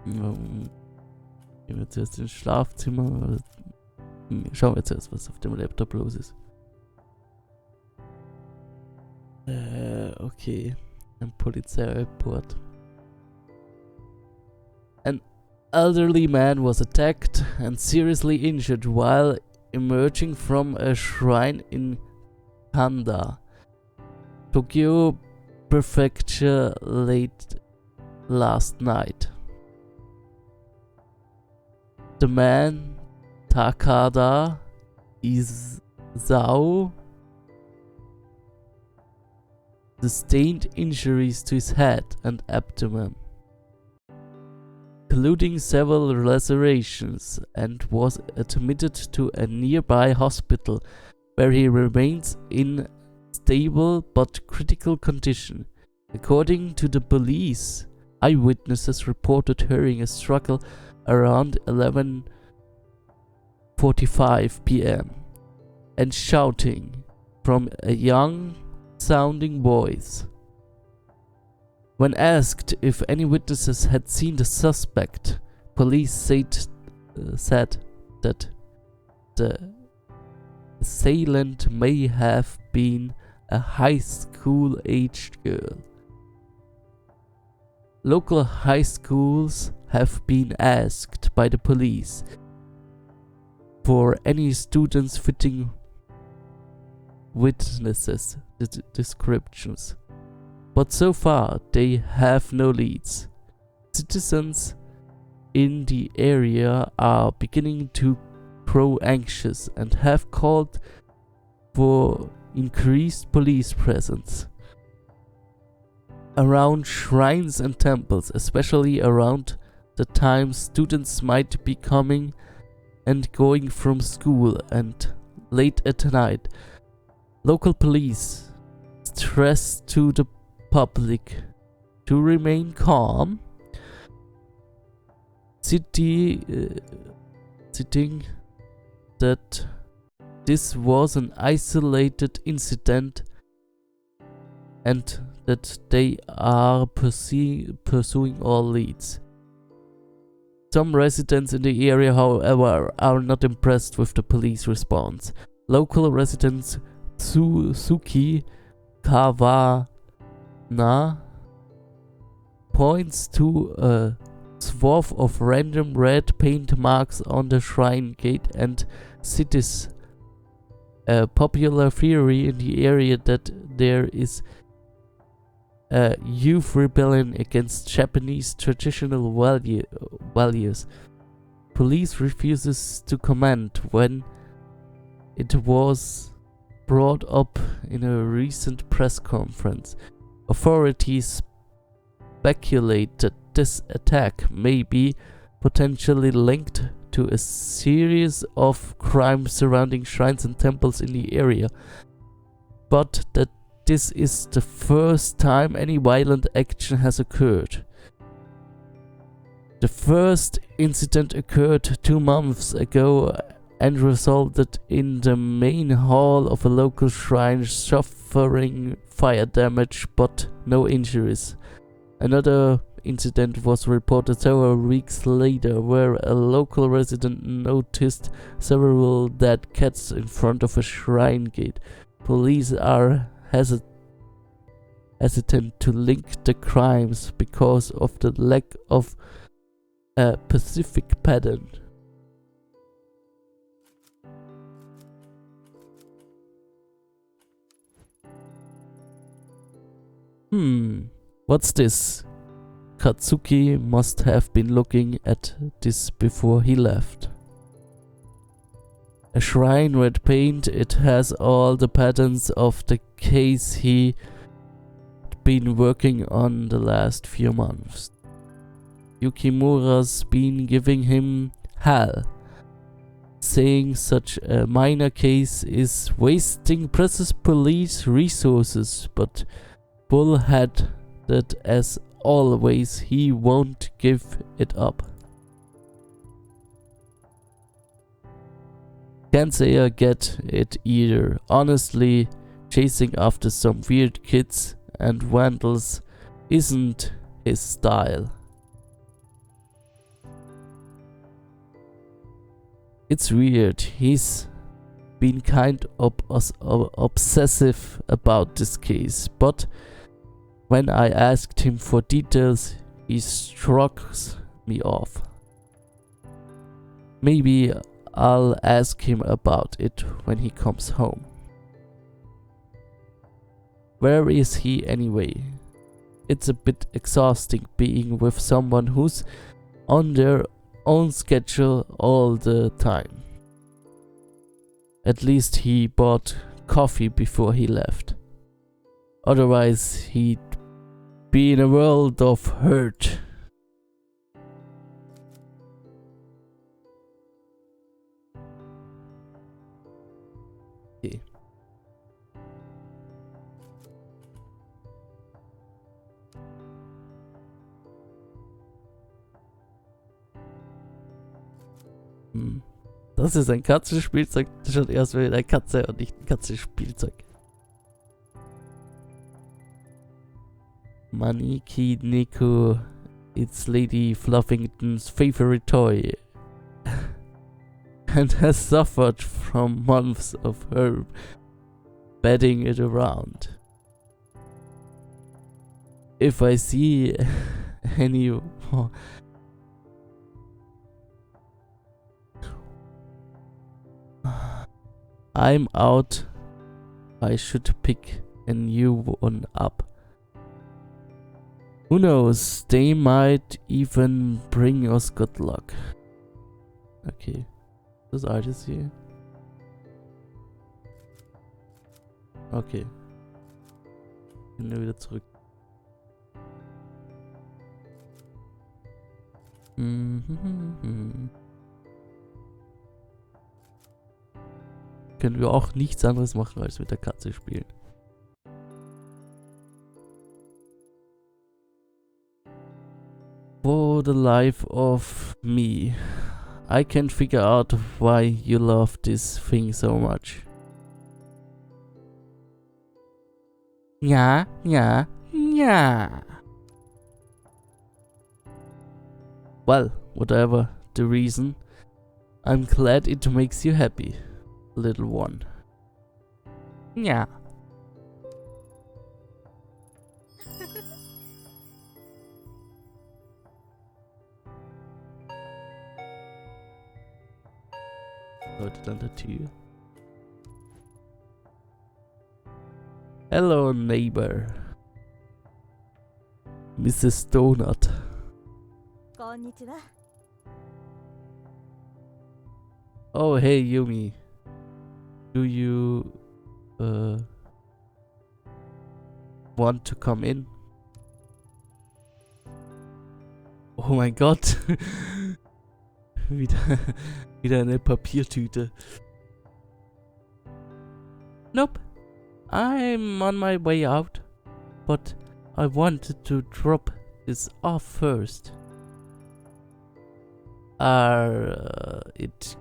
Gehen wir zuerst ins Schlafzimmer. Schauen wir zuerst, was auf dem Laptop los ist. Okay. Ein Polizeireport. An elderly man was attacked and seriously injured while emerging from a shrine in Kanda, Tokyo Prefecture late last night. The man, Takada Isao, sustained injuries to his head and abdomen, including several lacerations, and was admitted to a nearby hospital where he remains in stable but critical condition. According to the police, eyewitnesses reported hearing a struggle around 11:45 p.m. and shouting from a young sounding voice. When asked if any witnesses had seen the suspect, police said that the assailant may have been a high school-aged girl. Local high schools have been asked by the police for any students fitting witnesses descriptions, but so far they have no leads. Citizens in the area are beginning to grow anxious and have called for increased police presence around shrines and temples, especially around the time students might be coming and going from school and late at night. Local police stress to the public to remain calm, citing that this was an isolated incident and that they are pursuing all leads. Some residents in the area, however, are not impressed with the police response. Local residents Suki Kawana points to a swath of random red paint marks on the shrine gate and cites a popular theory in the area that there is a youth rebellion against Japanese traditional values. Police refuses to comment when it was brought up in a recent press conference. Authorities speculate that this attack may be potentially linked to a series of crimes surrounding shrines and temples in the area, but that this is the first time any violent action has occurred. The first incident occurred 2 months ago and resulted in the main hall of a local shrine suffering fire damage but no injuries. Another incident was reported several weeks later, where a local resident noticed several dead cats in front of a shrine gate. Police are hesitant to link the crimes because of the lack of a specific pattern. What's this? Katsuki must have been looking at this before he left. A shrine red paint, it has all the patterns of the case he'd been working on the last few months. Yukimura's been giving him hell, saying such a minor case is wasting precious police resources, but bullheaded as always, he won't give it up. Can't say I get it either. Honestly, chasing after some weird kids and vandals isn't his style. It's weird, he's been kind of obsessive about this case, but when I asked him for details, he shrugs me off. Maybe I'll ask him about it when he comes home. Where is he anyway? It's a bit exhausting being with someone who's on their own schedule all the time. At least he bought coffee before he left. Otherwise, he'd be in a world of hurt. Okay. Das ist ein Katzenspielzeug. Das schaut erst wie eine Katze und nicht ein Katzenspielzeug. Maniki Nico, it's Lady Fluffington's favorite toy, and has suffered from months of her batting it around. If I see any more, I'm out. I should pick a new one up. Who knows, they might even bring us good luck. Okay, das ist alles hier. Okay. Gehen wir wieder zurück. Können wir auch nichts anderes machen, als mit der Katze spielen. For the life of me, I can't figure out why you love this thing so much. Yeah. Well, whatever the reason, I'm glad it makes you happy, little one. Yeah. Leute dann der Tür. Hello, neighbor. Mrs. Donut. こんにちは。 Oh, hey, Yumi. Do you want to come in? Oh mein Gott. wieder eine Papiertüte. Nope. I'm on my way out. But I wanted to drop this off first. It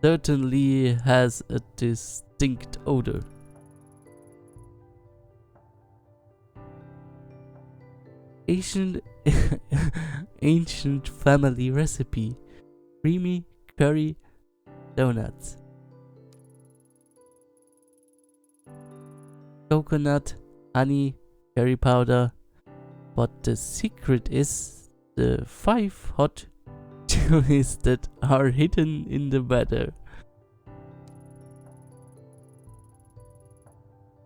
certainly has a distinct odor. Ancient family recipe. Creamy curry donuts. Coconut, honey, curry powder. But the secret is the 5 hot chilies that are hidden in the batter.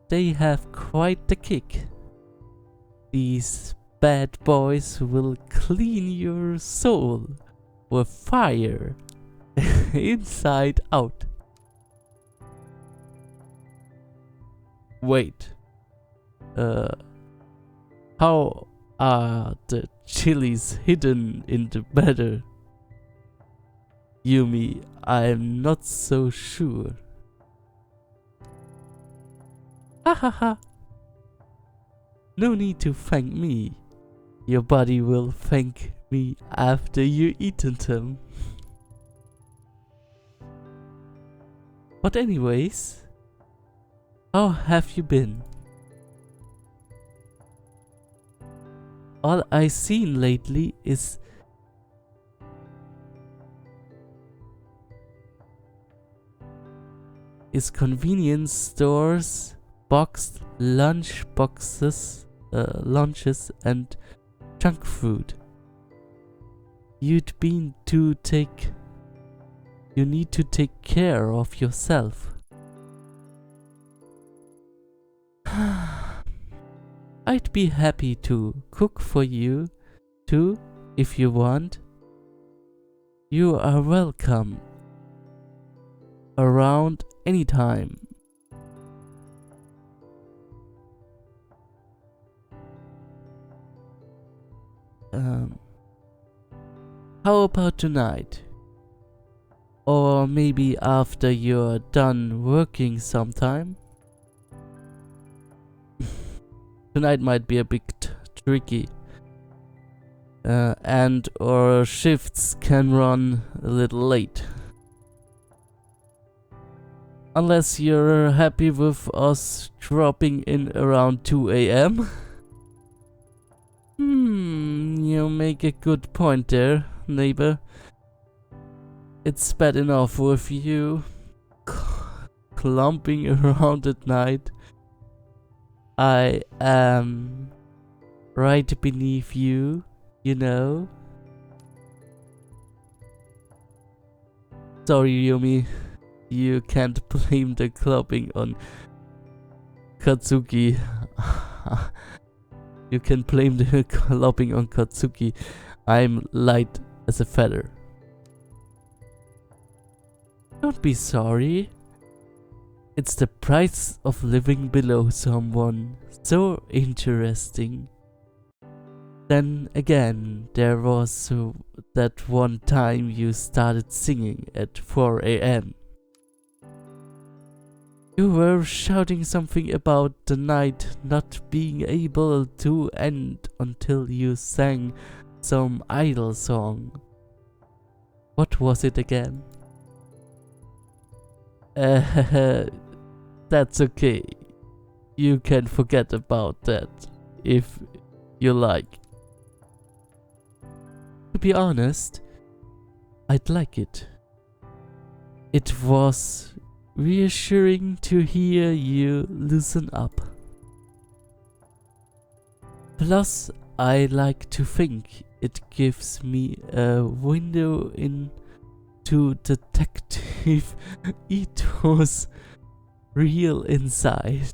They have quite the kick. These bad boys will clean your soul with fire inside out. Wait. How are the chilies hidden in the batter? Yumi, I'm not so sure. Ha ha ha. No need to thank me. Your body will thank me after you eaten them. But anyways, how have you been? All I've seen lately is convenience stores, boxed lunch boxes, lunches and junk food. You need to take care of yourself. I'd be happy to cook for you too, if you want. You are welcome around anytime. How about tonight? Or maybe after you're done working sometime? Tonight might be a bit tricky. And our shifts can run a little late. Unless you're happy with us dropping in around 2 AM? You make a good point there, neighbor. It's bad enough with you clumping around at night. I am right beneath you, you know. Sorry, Yumi. You can't blame the clumping on Katsuki. You can blame the clumping on Katsuki. I'm light as a feather. Don't be sorry. It's the price of living below someone so interesting. Then again, there was that one time you started singing at 4 AM. You were shouting something about the night not being able to end until you sang some idol song. What was it again? That's okay. You can forget about that if you like. To be honest, I'd like it. It was reassuring to hear you loosen up. Plus, I like to think it gives me a window to Detective Ito's real side.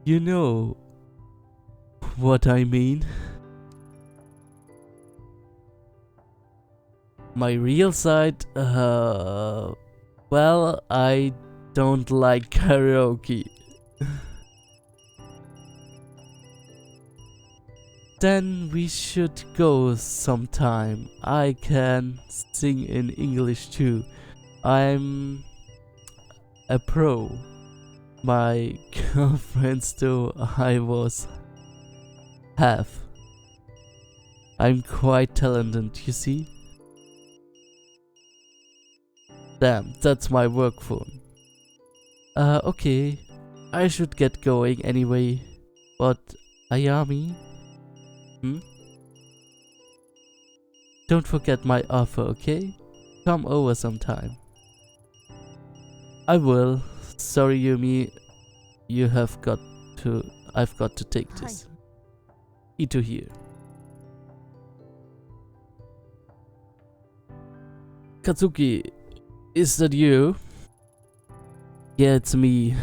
You know what I mean? My real side? Well, I don't like karaoke. Then we should go sometime. I can sing in English too. I'm a pro. My girlfriends though I was half. I'm quite talented, you see? Damn, that's my work phone. Okay. I should get going anyway. But Ayami? Don't forget my offer, okay? Come over sometime. I will. Sorry, Yumi. I've got to take this. Ito here. Katsuki, is that you? Yeah, it's me.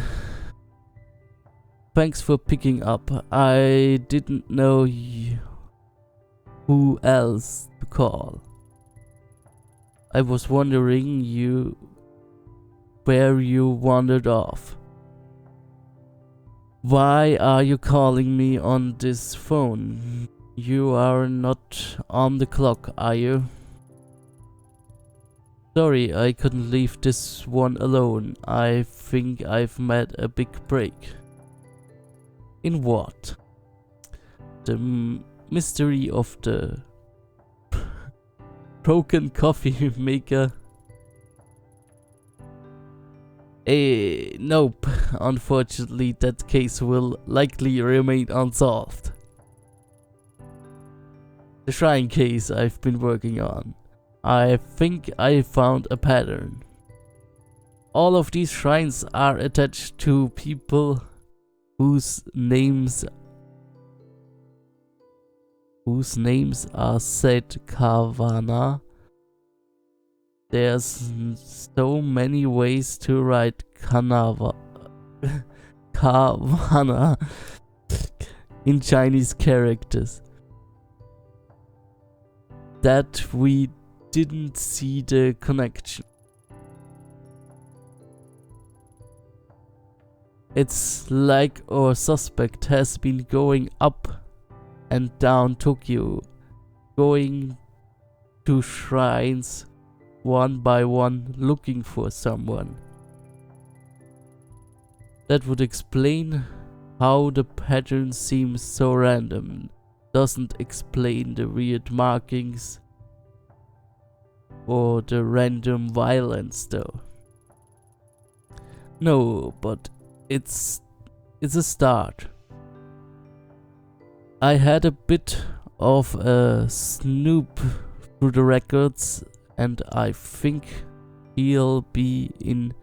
Thanks for picking up. I didn't know who else to call. I was wondering where you wandered off. Why are you calling me on this phone? You are not on the clock, are you? Sorry, I couldn't leave this one alone. I think I've made a big break. In what? The mystery of the broken coffee maker. Nope. Unfortunately, that case will likely remain unsolved. The shrine case I've been working on. I think I found a pattern. All of these shrines are attached to people whose names are said Kavana. There's so many ways to write Kavana in Chinese characters that we didn't see the connection. It's like our suspect has been going up and down Tokyo, going to shrines one by one, looking for someone. That would explain how the pattern seems so random. Doesn't explain the weird markings or the random violence though. No, but it's a start. I had a bit of a snoop through the records, and I think he'll be in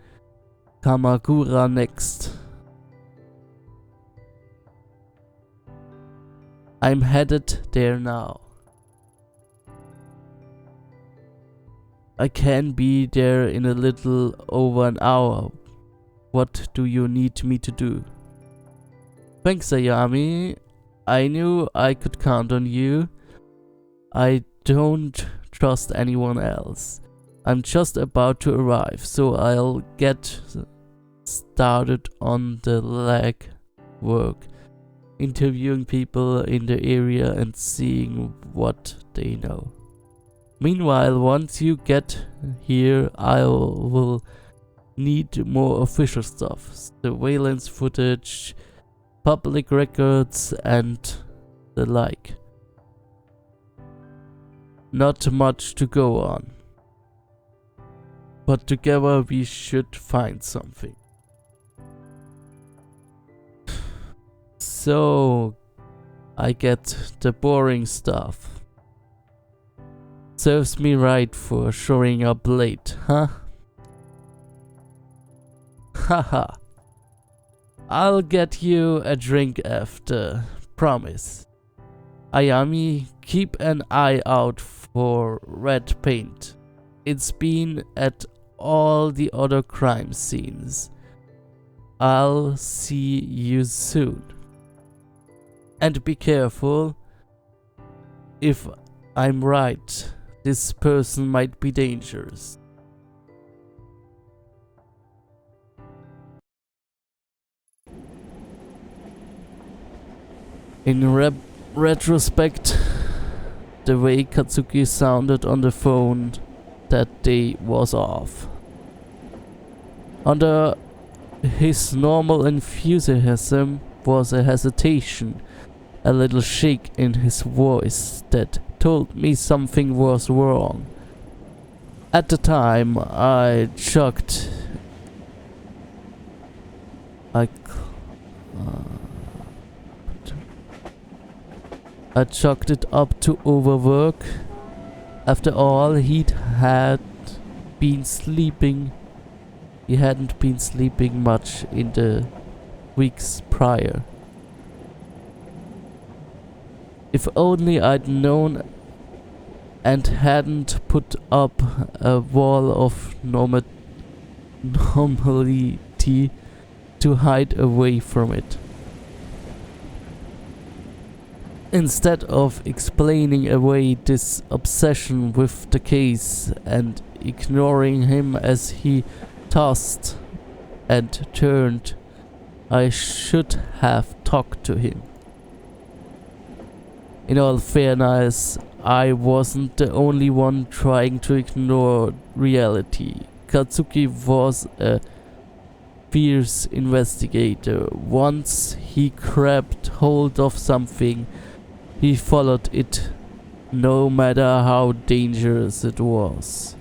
Kamakura next. I'm headed there now. I can be there in a little over an hour. What do you need me to do? Thanks, Ayami. I knew I could count on you. I don't trust anyone else. I'm just about to arrive, so I'll get started on the leg work, interviewing people in the area and seeing what they know. Meanwhile, once you get here, I will need more official stuff, surveillance footage, public records and the like. Not much to go on, but together we should find something. So I get the boring stuff. Serves me right for showing up late, huh? Haha. I'll get you a drink after, promise. Ayami, keep an eye out for red paint. It's been at all the other crime scenes. I'll see you soon. And be careful. If I'm right, this person might be dangerous. In retrospect, the way Katsuki sounded on the phone that day was off. Under his normal enthusiasm was a hesitation, a little shake in his voice that told me something was wrong. At the time, I chucked it up to overwork. After all, he hadn't been sleeping much in the weeks prior. If only I'd known and hadn't put up a wall of normality to hide away from it. Instead of explaining away this obsession with the case and ignoring him as he tossed and turned, I should have talked to him. In all fairness, I wasn't the only one trying to ignore reality. Katsuki was a fierce investigator. Once he grabbed hold of something, he followed it, no matter how dangerous it was.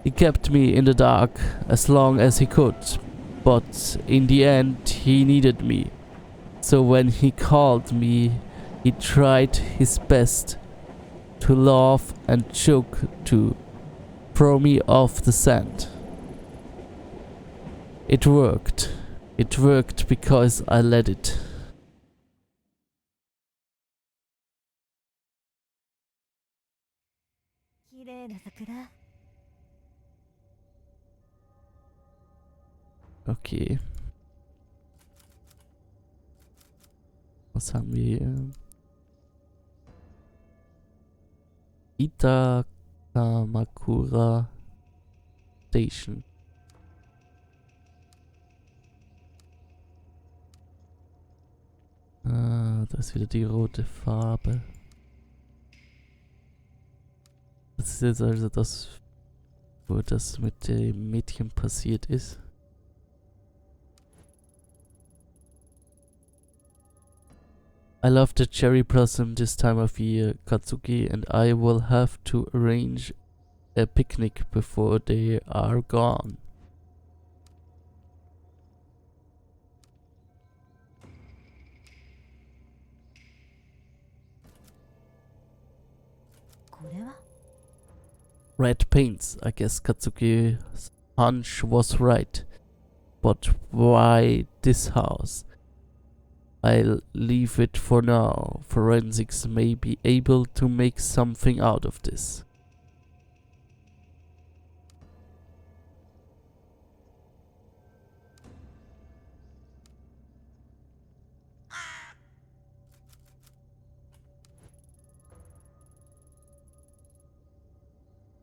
He kept me in the dark as long as he could, but in the end he needed me. So when he called me, he tried his best to laugh and joke to throw me off the scent. It worked. It worked because I let it. Okay. Was haben wir hier? Itakamakura Station. Ah, da ist wieder die rote Farbe. Das ist jetzt also das, wo das mit dem Mädchen passiert ist. I love the cherry blossom this time of year. Katsuki and I will have to arrange a picnic before they are gone. Red paints. I guess Katsuki's hunch was right. But why this house? I'll leave it for now. Forensics may be able to make something out of this.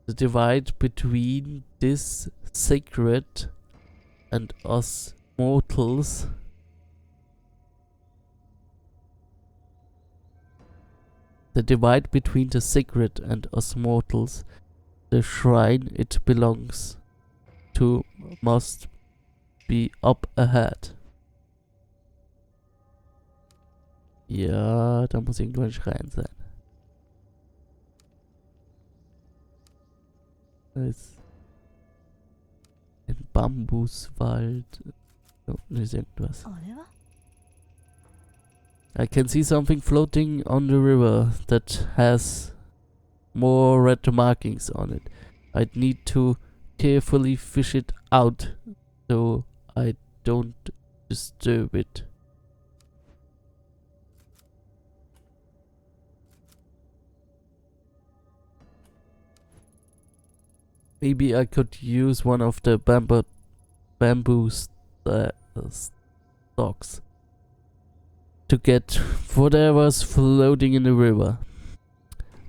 The divide between this sacred and us mortals . The divide between the sacred and us mortals, the shrine it belongs to, must be up ahead. Ja, da muss irgendwo ein Schrein sein. Da ist ein Bambuswald. Da unten ist irgendwas. I can see something floating on the river that has more red markings on it. I'd need to carefully fish it out so I don't disturb it. Maybe I could use one of the bamboo stalks to get whatever's floating in the river.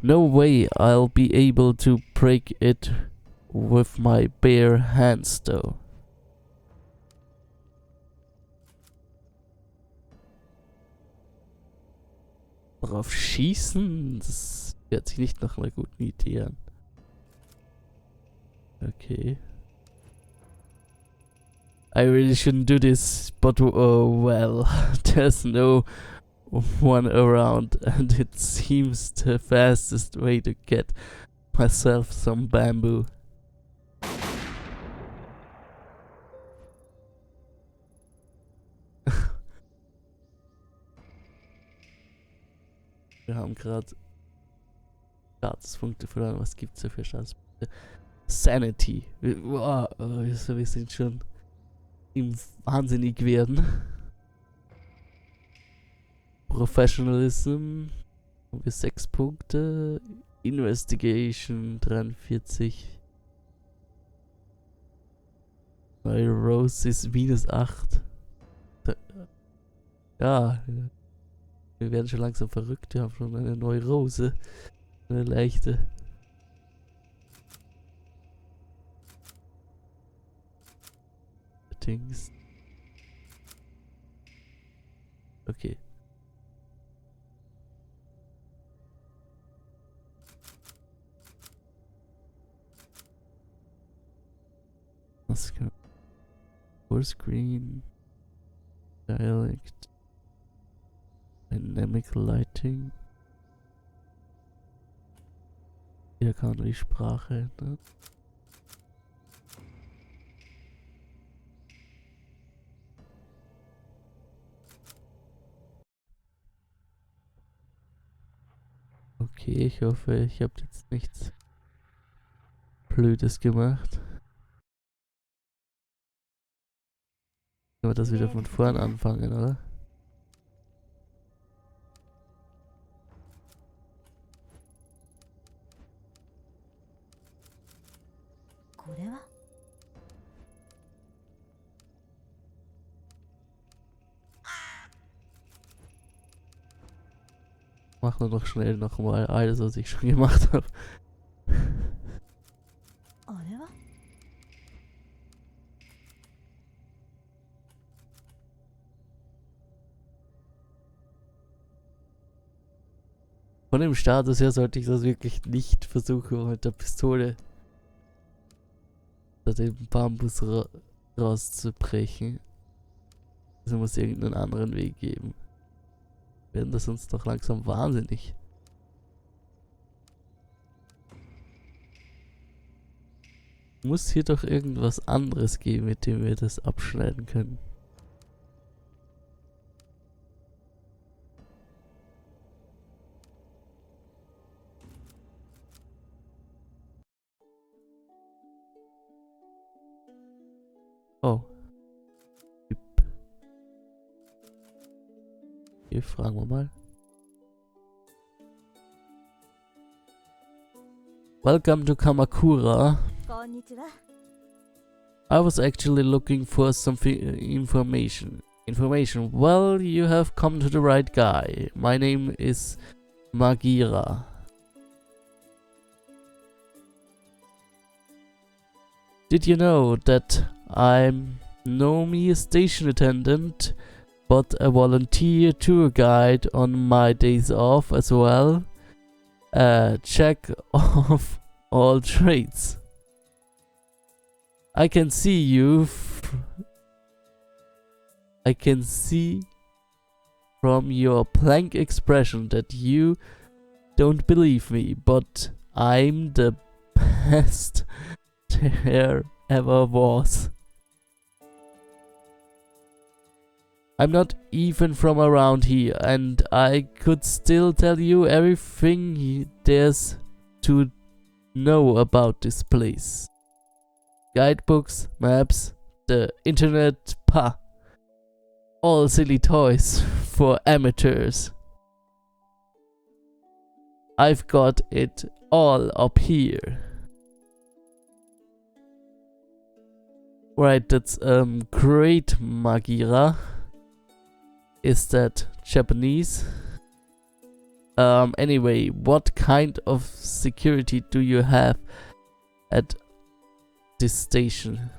No way I'll be able to break it with my bare hands though. Drauf schießen? Das hört sich nicht nach einer guten Idee an. Okay. I really shouldn't do this, but well, there's no one around and it seems the fastest way to get myself some bamboo. Wir haben gerade Statuspunkte verloren. Was gibt's da für Statuspunkte? Sanity. Wow, wir sind schon im wahnsinnig werden. Professionalism haben wir 6 Punkte. Investigation 43. Neurosis -8. Ja, wir werden schon langsam verrückt. Wir haben schon eine Neurose. Eine leichte. Dings. Okay. Was kann Full Screen. Dialect. Dynamic Lighting. Hier kann man die Sprache ändern. Okay, ich hoffe, ich habe jetzt nichts Blödes gemacht. Können wir das wieder von vorn anfangen, oder? Machen wir doch schnell nochmal alles, was ich schon gemacht habe. Von dem Status her sollte ich das wirklich nicht versuchen mit der Pistole den Bambus rauszubrechen. Also muss irgendeinen anderen Weg geben. Werden das uns doch langsam wahnsinnig. Muss hier doch irgendwas anderes geben, mit dem wir das abschneiden können. Oh. Hier fragen wir mal. Welcome to Kamakura. I was actually looking for some information. Well, you have come to the right guy. My name is Magira. Did you know that I'm no mere station attendant, but a volunteer tour guide on my days off as well? Jack of all trades. I can see from your blank expression that you don't believe me, but I'm the best there ever was. I'm not even from around here, and I could still tell you everything there's to know about this place. Guidebooks, maps, the internet, all silly toys for amateurs. I've got it all up here. Right, that's great, Magira. Is that Japanese? Anyway, what kind of security do you have at this station?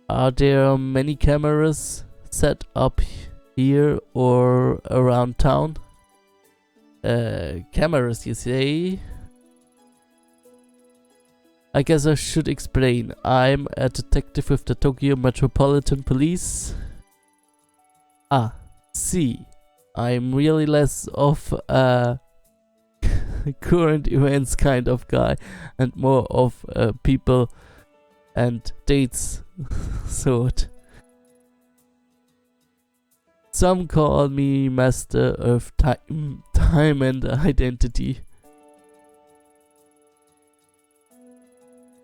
Are there many cameras set up here or around town? Cameras, you say? I guess I should explain. I'm a detective with the Tokyo Metropolitan Police. Ah, see. I'm really less of a current events kind of guy and more of a people and dates sort. Some call me master of time and identity.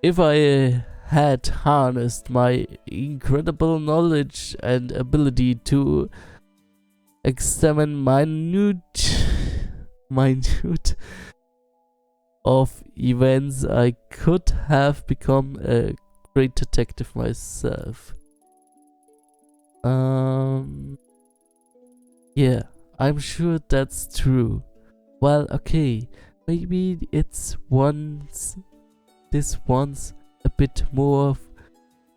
If I had harnessed my incredible knowledge and ability to examine minute of events, I could have become a great detective myself. Yeah, I'm sure that's true. Well, okay, maybe this one's a bit more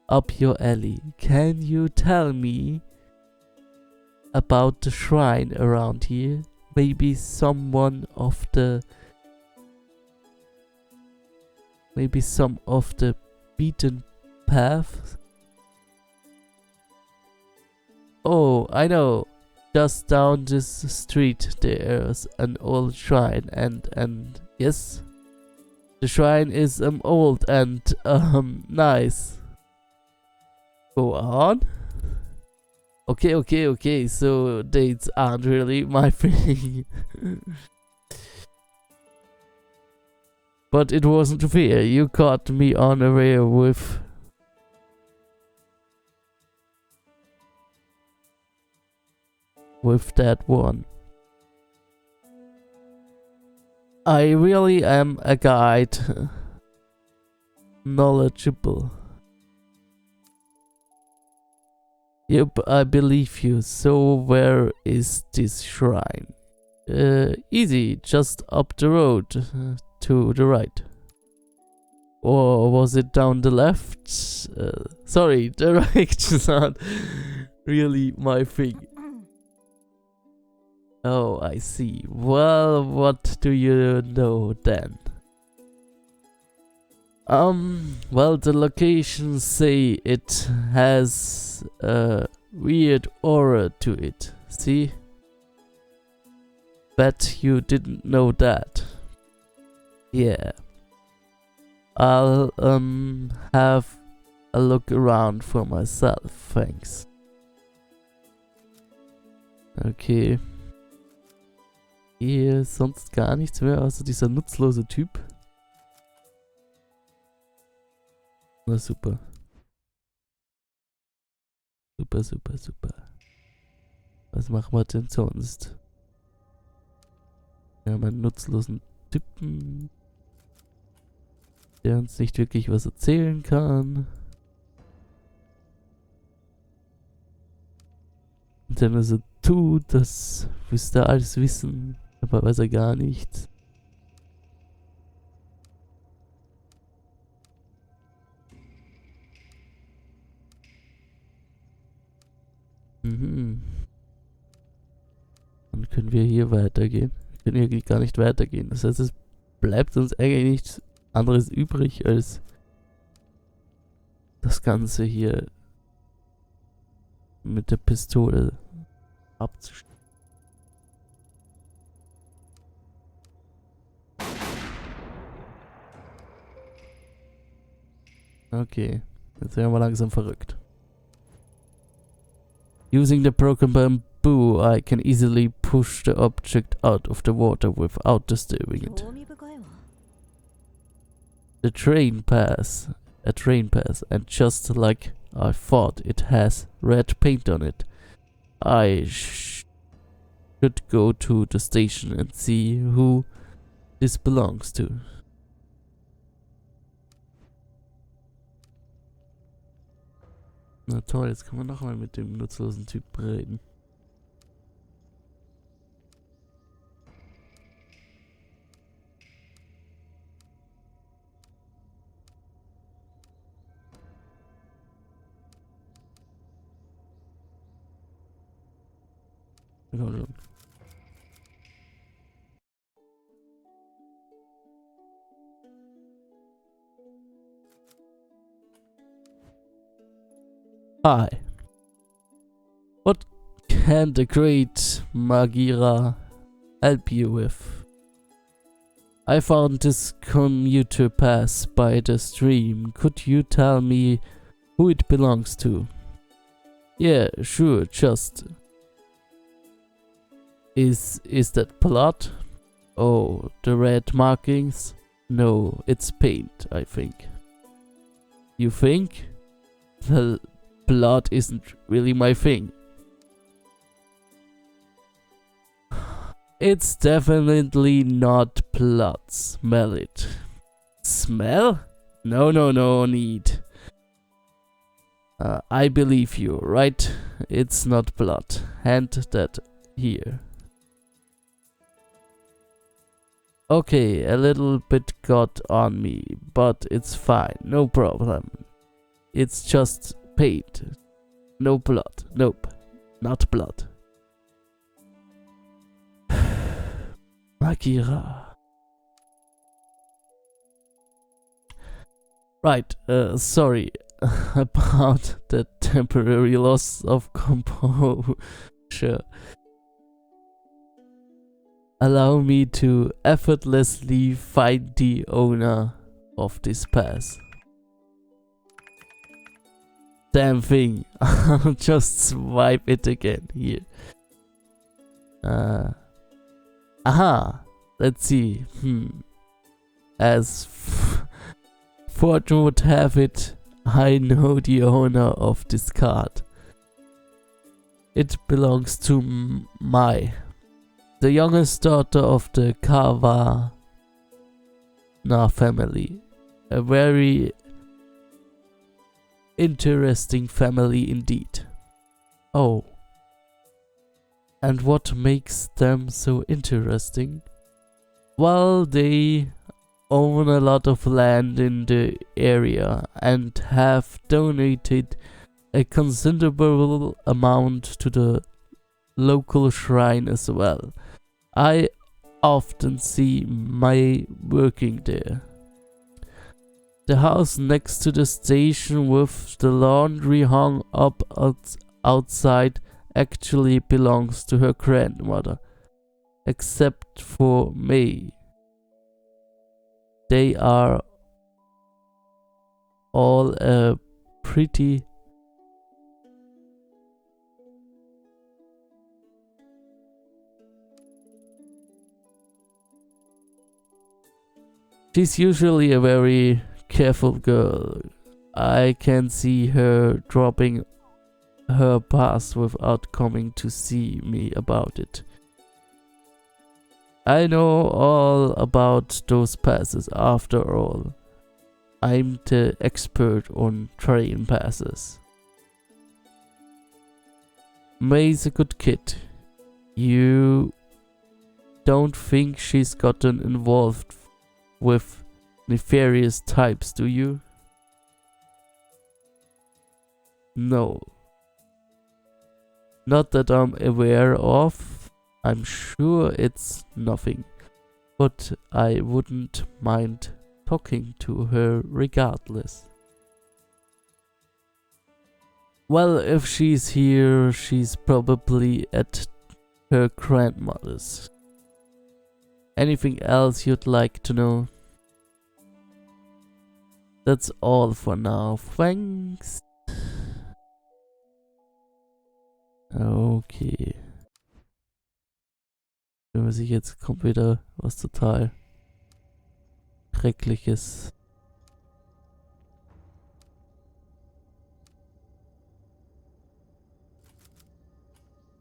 up your alley. Can you tell me about the shrine around here? Maybe some of the beaten paths? Oh, I know. Just down this street there's an old shrine and yes, the shrine is old and nice. Go on. Okay, so dates aren't really my thing. But it wasn't fair. You caught me unaware with that one. I really am a guide. Knowledgeable. Yep, I believe you. So where is this shrine? Easy, just up the road to the right. Or was it down the left? Sorry, directions aren't really my thing. Oh, I see. Well, what do you know then? Well, the locations say it has a weird aura to it. See? Bet you didn't know that. Yeah. I'll have a look around for myself, thanks. Okay. Hier sonst gar nichts mehr, außer dieser nutzlose Typ. Na super. Super. Was machen wir denn sonst? Wir haben einen nutzlosen Typen, der uns nicht wirklich was erzählen kann. Und wenn er so tut, das müsste er alles wissen, aber weiß er gar nichts. Mhm. Dann können wir hier weitergehen. Wir können hier gar nicht weitergehen. Das heißt, es bleibt uns eigentlich nichts anderes übrig, als das Ganze hier mit der Pistole abzuschließen. Okay, jetzt werden wir langsam verrückt. Using the broken bamboo, I can easily push the object out of the water without disturbing it. A train pass, and just like I thought, it has red paint on it. I should go to the station and see who this belongs to. Na toll, jetzt kann man noch mal mit dem nutzlosen Typ reden. Komm schon. Hi. What can the great Magira help you with? I found this commuter pass by the stream. Could you tell me who it belongs to? Yeah, sure, just... Is that blood? Oh, the red markings? No, it's paint, I think. You think? Well, blood isn't really my thing. It's definitely not blood. Smell it. Smell? No need. I believe you, right? It's not blood. Hand that here. Okay, a little bit got on me, but it's fine, no problem. It's just paint. No blood. Nope, not blood. Magira. Right, sorry about the temporary loss of composure. Allow me to effortlessly find the owner of this pass. Damn thing. I'll just swipe it again here. Aha. Let's see. As fortune would have it, I know the owner of this card. It belongs to Mai, the youngest daughter of the Kavana family. A very interesting family indeed. Oh. And what makes them so interesting? Well, they own a lot of land in the area and have donated a considerable amount to the local shrine as well. I often see Mai working there. The house next to the station with the laundry hung up outside actually belongs to her grandmother, except for May. They are all pretty She's usually a very careful girl. I can see her dropping her pass without coming to see me about it. I know all about those passes after all. I'm the expert on train passes. May's a good kid. You don't think she's gotten involved with nefarious types, do you? No. Not that I'm aware of. I'm sure it's nothing. But I wouldn't mind talking to her regardless. Well, if she's here, she's probably at her grandmother's. Anything else you'd like to know? That's all for now. Thanks. Okay. Wenn man sich jetzt kommt wieder was total Schreckliches.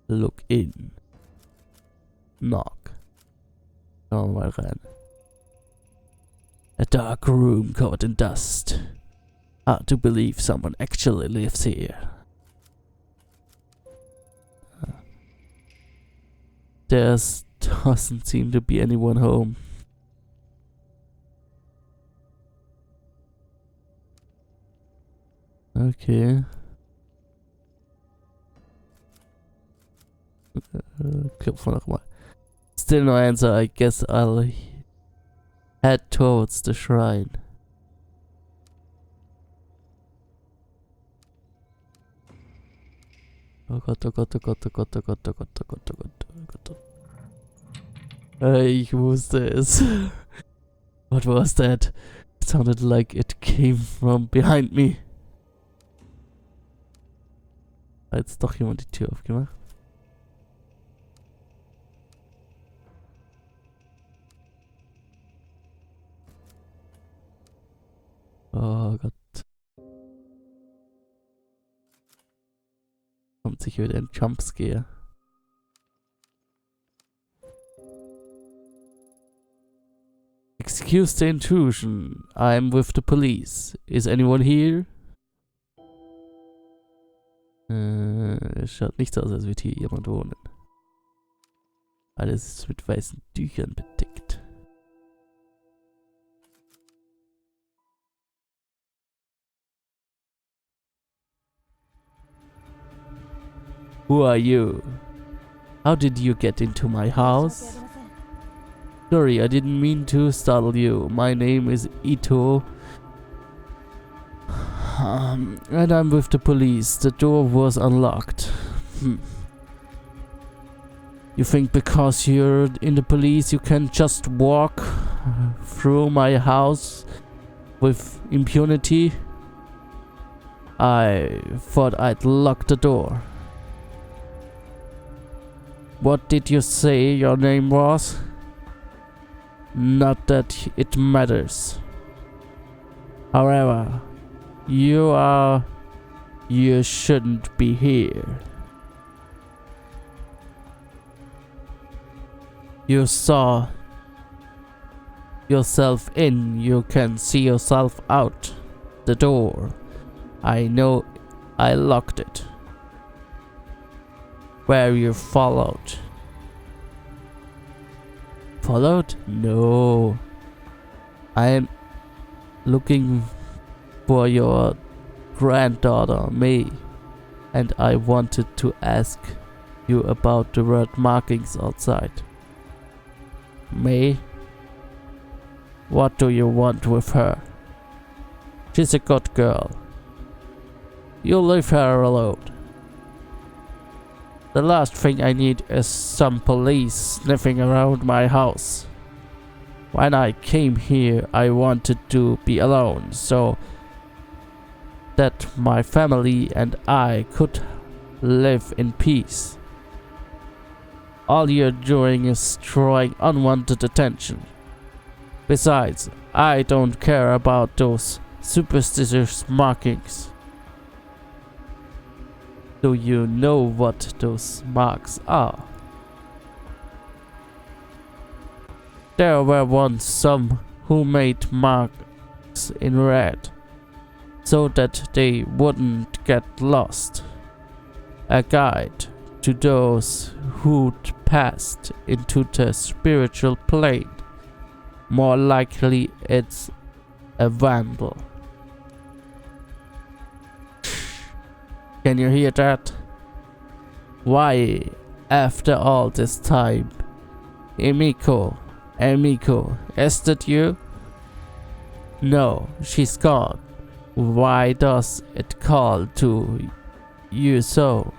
Look in. Knock. Schauen wir mal rein. A dark room covered in dust. Hard to believe someone actually lives here. doesn't seem to be anyone home. Okay. Klopfen nochmal. Still no answer. I guess I'll head towards the shrine. Oh Gott, oh Gott, oh Gott, oh Gott, oh Gott, oh Gott, oh Gott, oh Gott, oh Gott. Ich wusste es. What was that? It sounded like it came from behind me. Hat jetzt doch jemand die Tür aufgemacht? Oh Gott. Kommt sicher wieder ein Jumpscare. Excuse the intrusion. I'm with the police. Is anyone here? Es schaut nicht so aus, als würde hier jemand wohnen. Alles ist mit weißen Tüchern bedeckt. Who are you? How did you get into my house? Sorry, I didn't mean to startle you. My name is Ito. And I'm with the police. The door was unlocked. You think because you're in the police you can just walk through my house with impunity? I thought I'd lock the door. What did you say your name was? Not that it matters. However, you shouldn't be here. You saw yourself in, you can see yourself out the door. I know I locked it. Were you followed? Followed? No. I am looking for your granddaughter, May, and I wanted to ask you about the red markings outside. May? What do you want with her? She's a good girl. You leave her alone. The last thing I need is some police sniffing around my house. When I came here, I wanted to be alone, so that my family and I could live in peace. All you're doing is drawing unwanted attention. Besides, I don't care about those superstitious markings. Do you know what those marks are? There were once some who made marks in red, so that they wouldn't get lost. A guide to those who'd passed into the spiritual plane. More likely it's a vandal. Can you hear that? Why, after all this time? Emiko, is that you? No, she's gone. Why does it call to you so?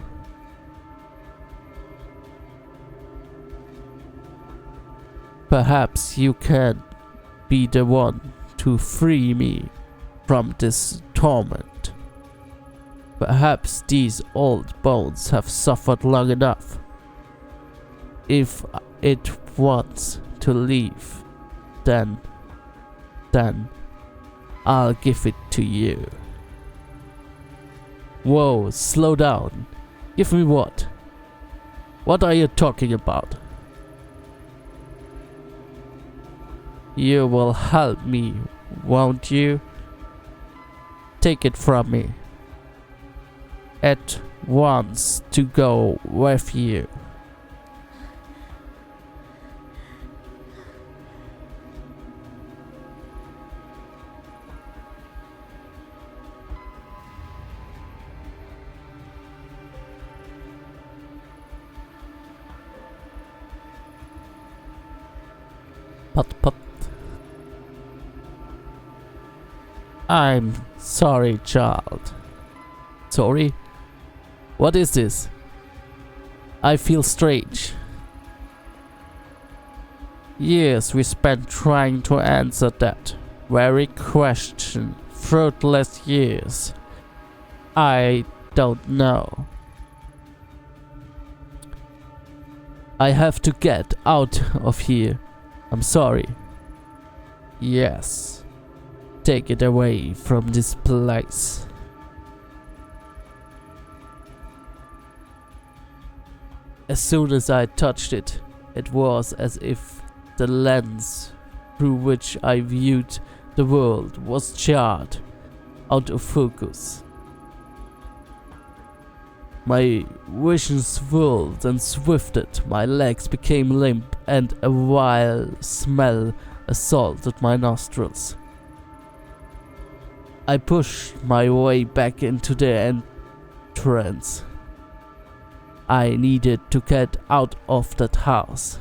Perhaps you can be the one to free me from this torment. Perhaps these old bones have suffered long enough. If it wants to leave, then I'll give it to you. Whoa, slow down. Give me what? What are you talking about? You will help me, won't you? Take it from me. It wants to go with you. Pat, pat. I'm sorry, child. Sorry? What is this? I feel strange. Years we spent trying to answer that very question. Fruitless years. I don't know. I have to get out of here. I'm sorry. Yes. Take it away from this place. As soon as I touched it, it was as if the lens through which I viewed the world was jarred, out of focus. My vision swirled and swifted, my legs became limp, and a vile smell assaulted my nostrils. I pushed my way back into the entrance. I needed to get out of that house.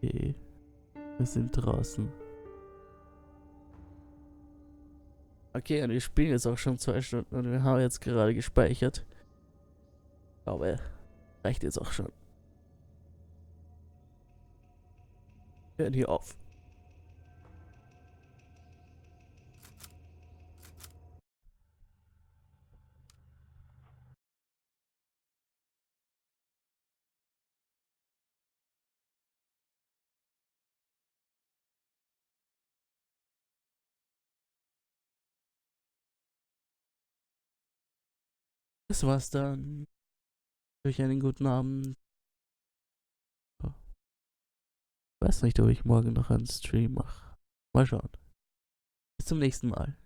Okay, wir sind draußen. Okay, und wir spielen jetzt auch schon 2 Stunden und wir haben jetzt gerade gespeichert. Aber reicht jetzt auch schon. Wir hören hier auf. Das war's dann. Durch einen guten Abend. Weiß nicht, ob ich morgen noch einen Stream mache. Mal schauen. Bis zum nächsten Mal.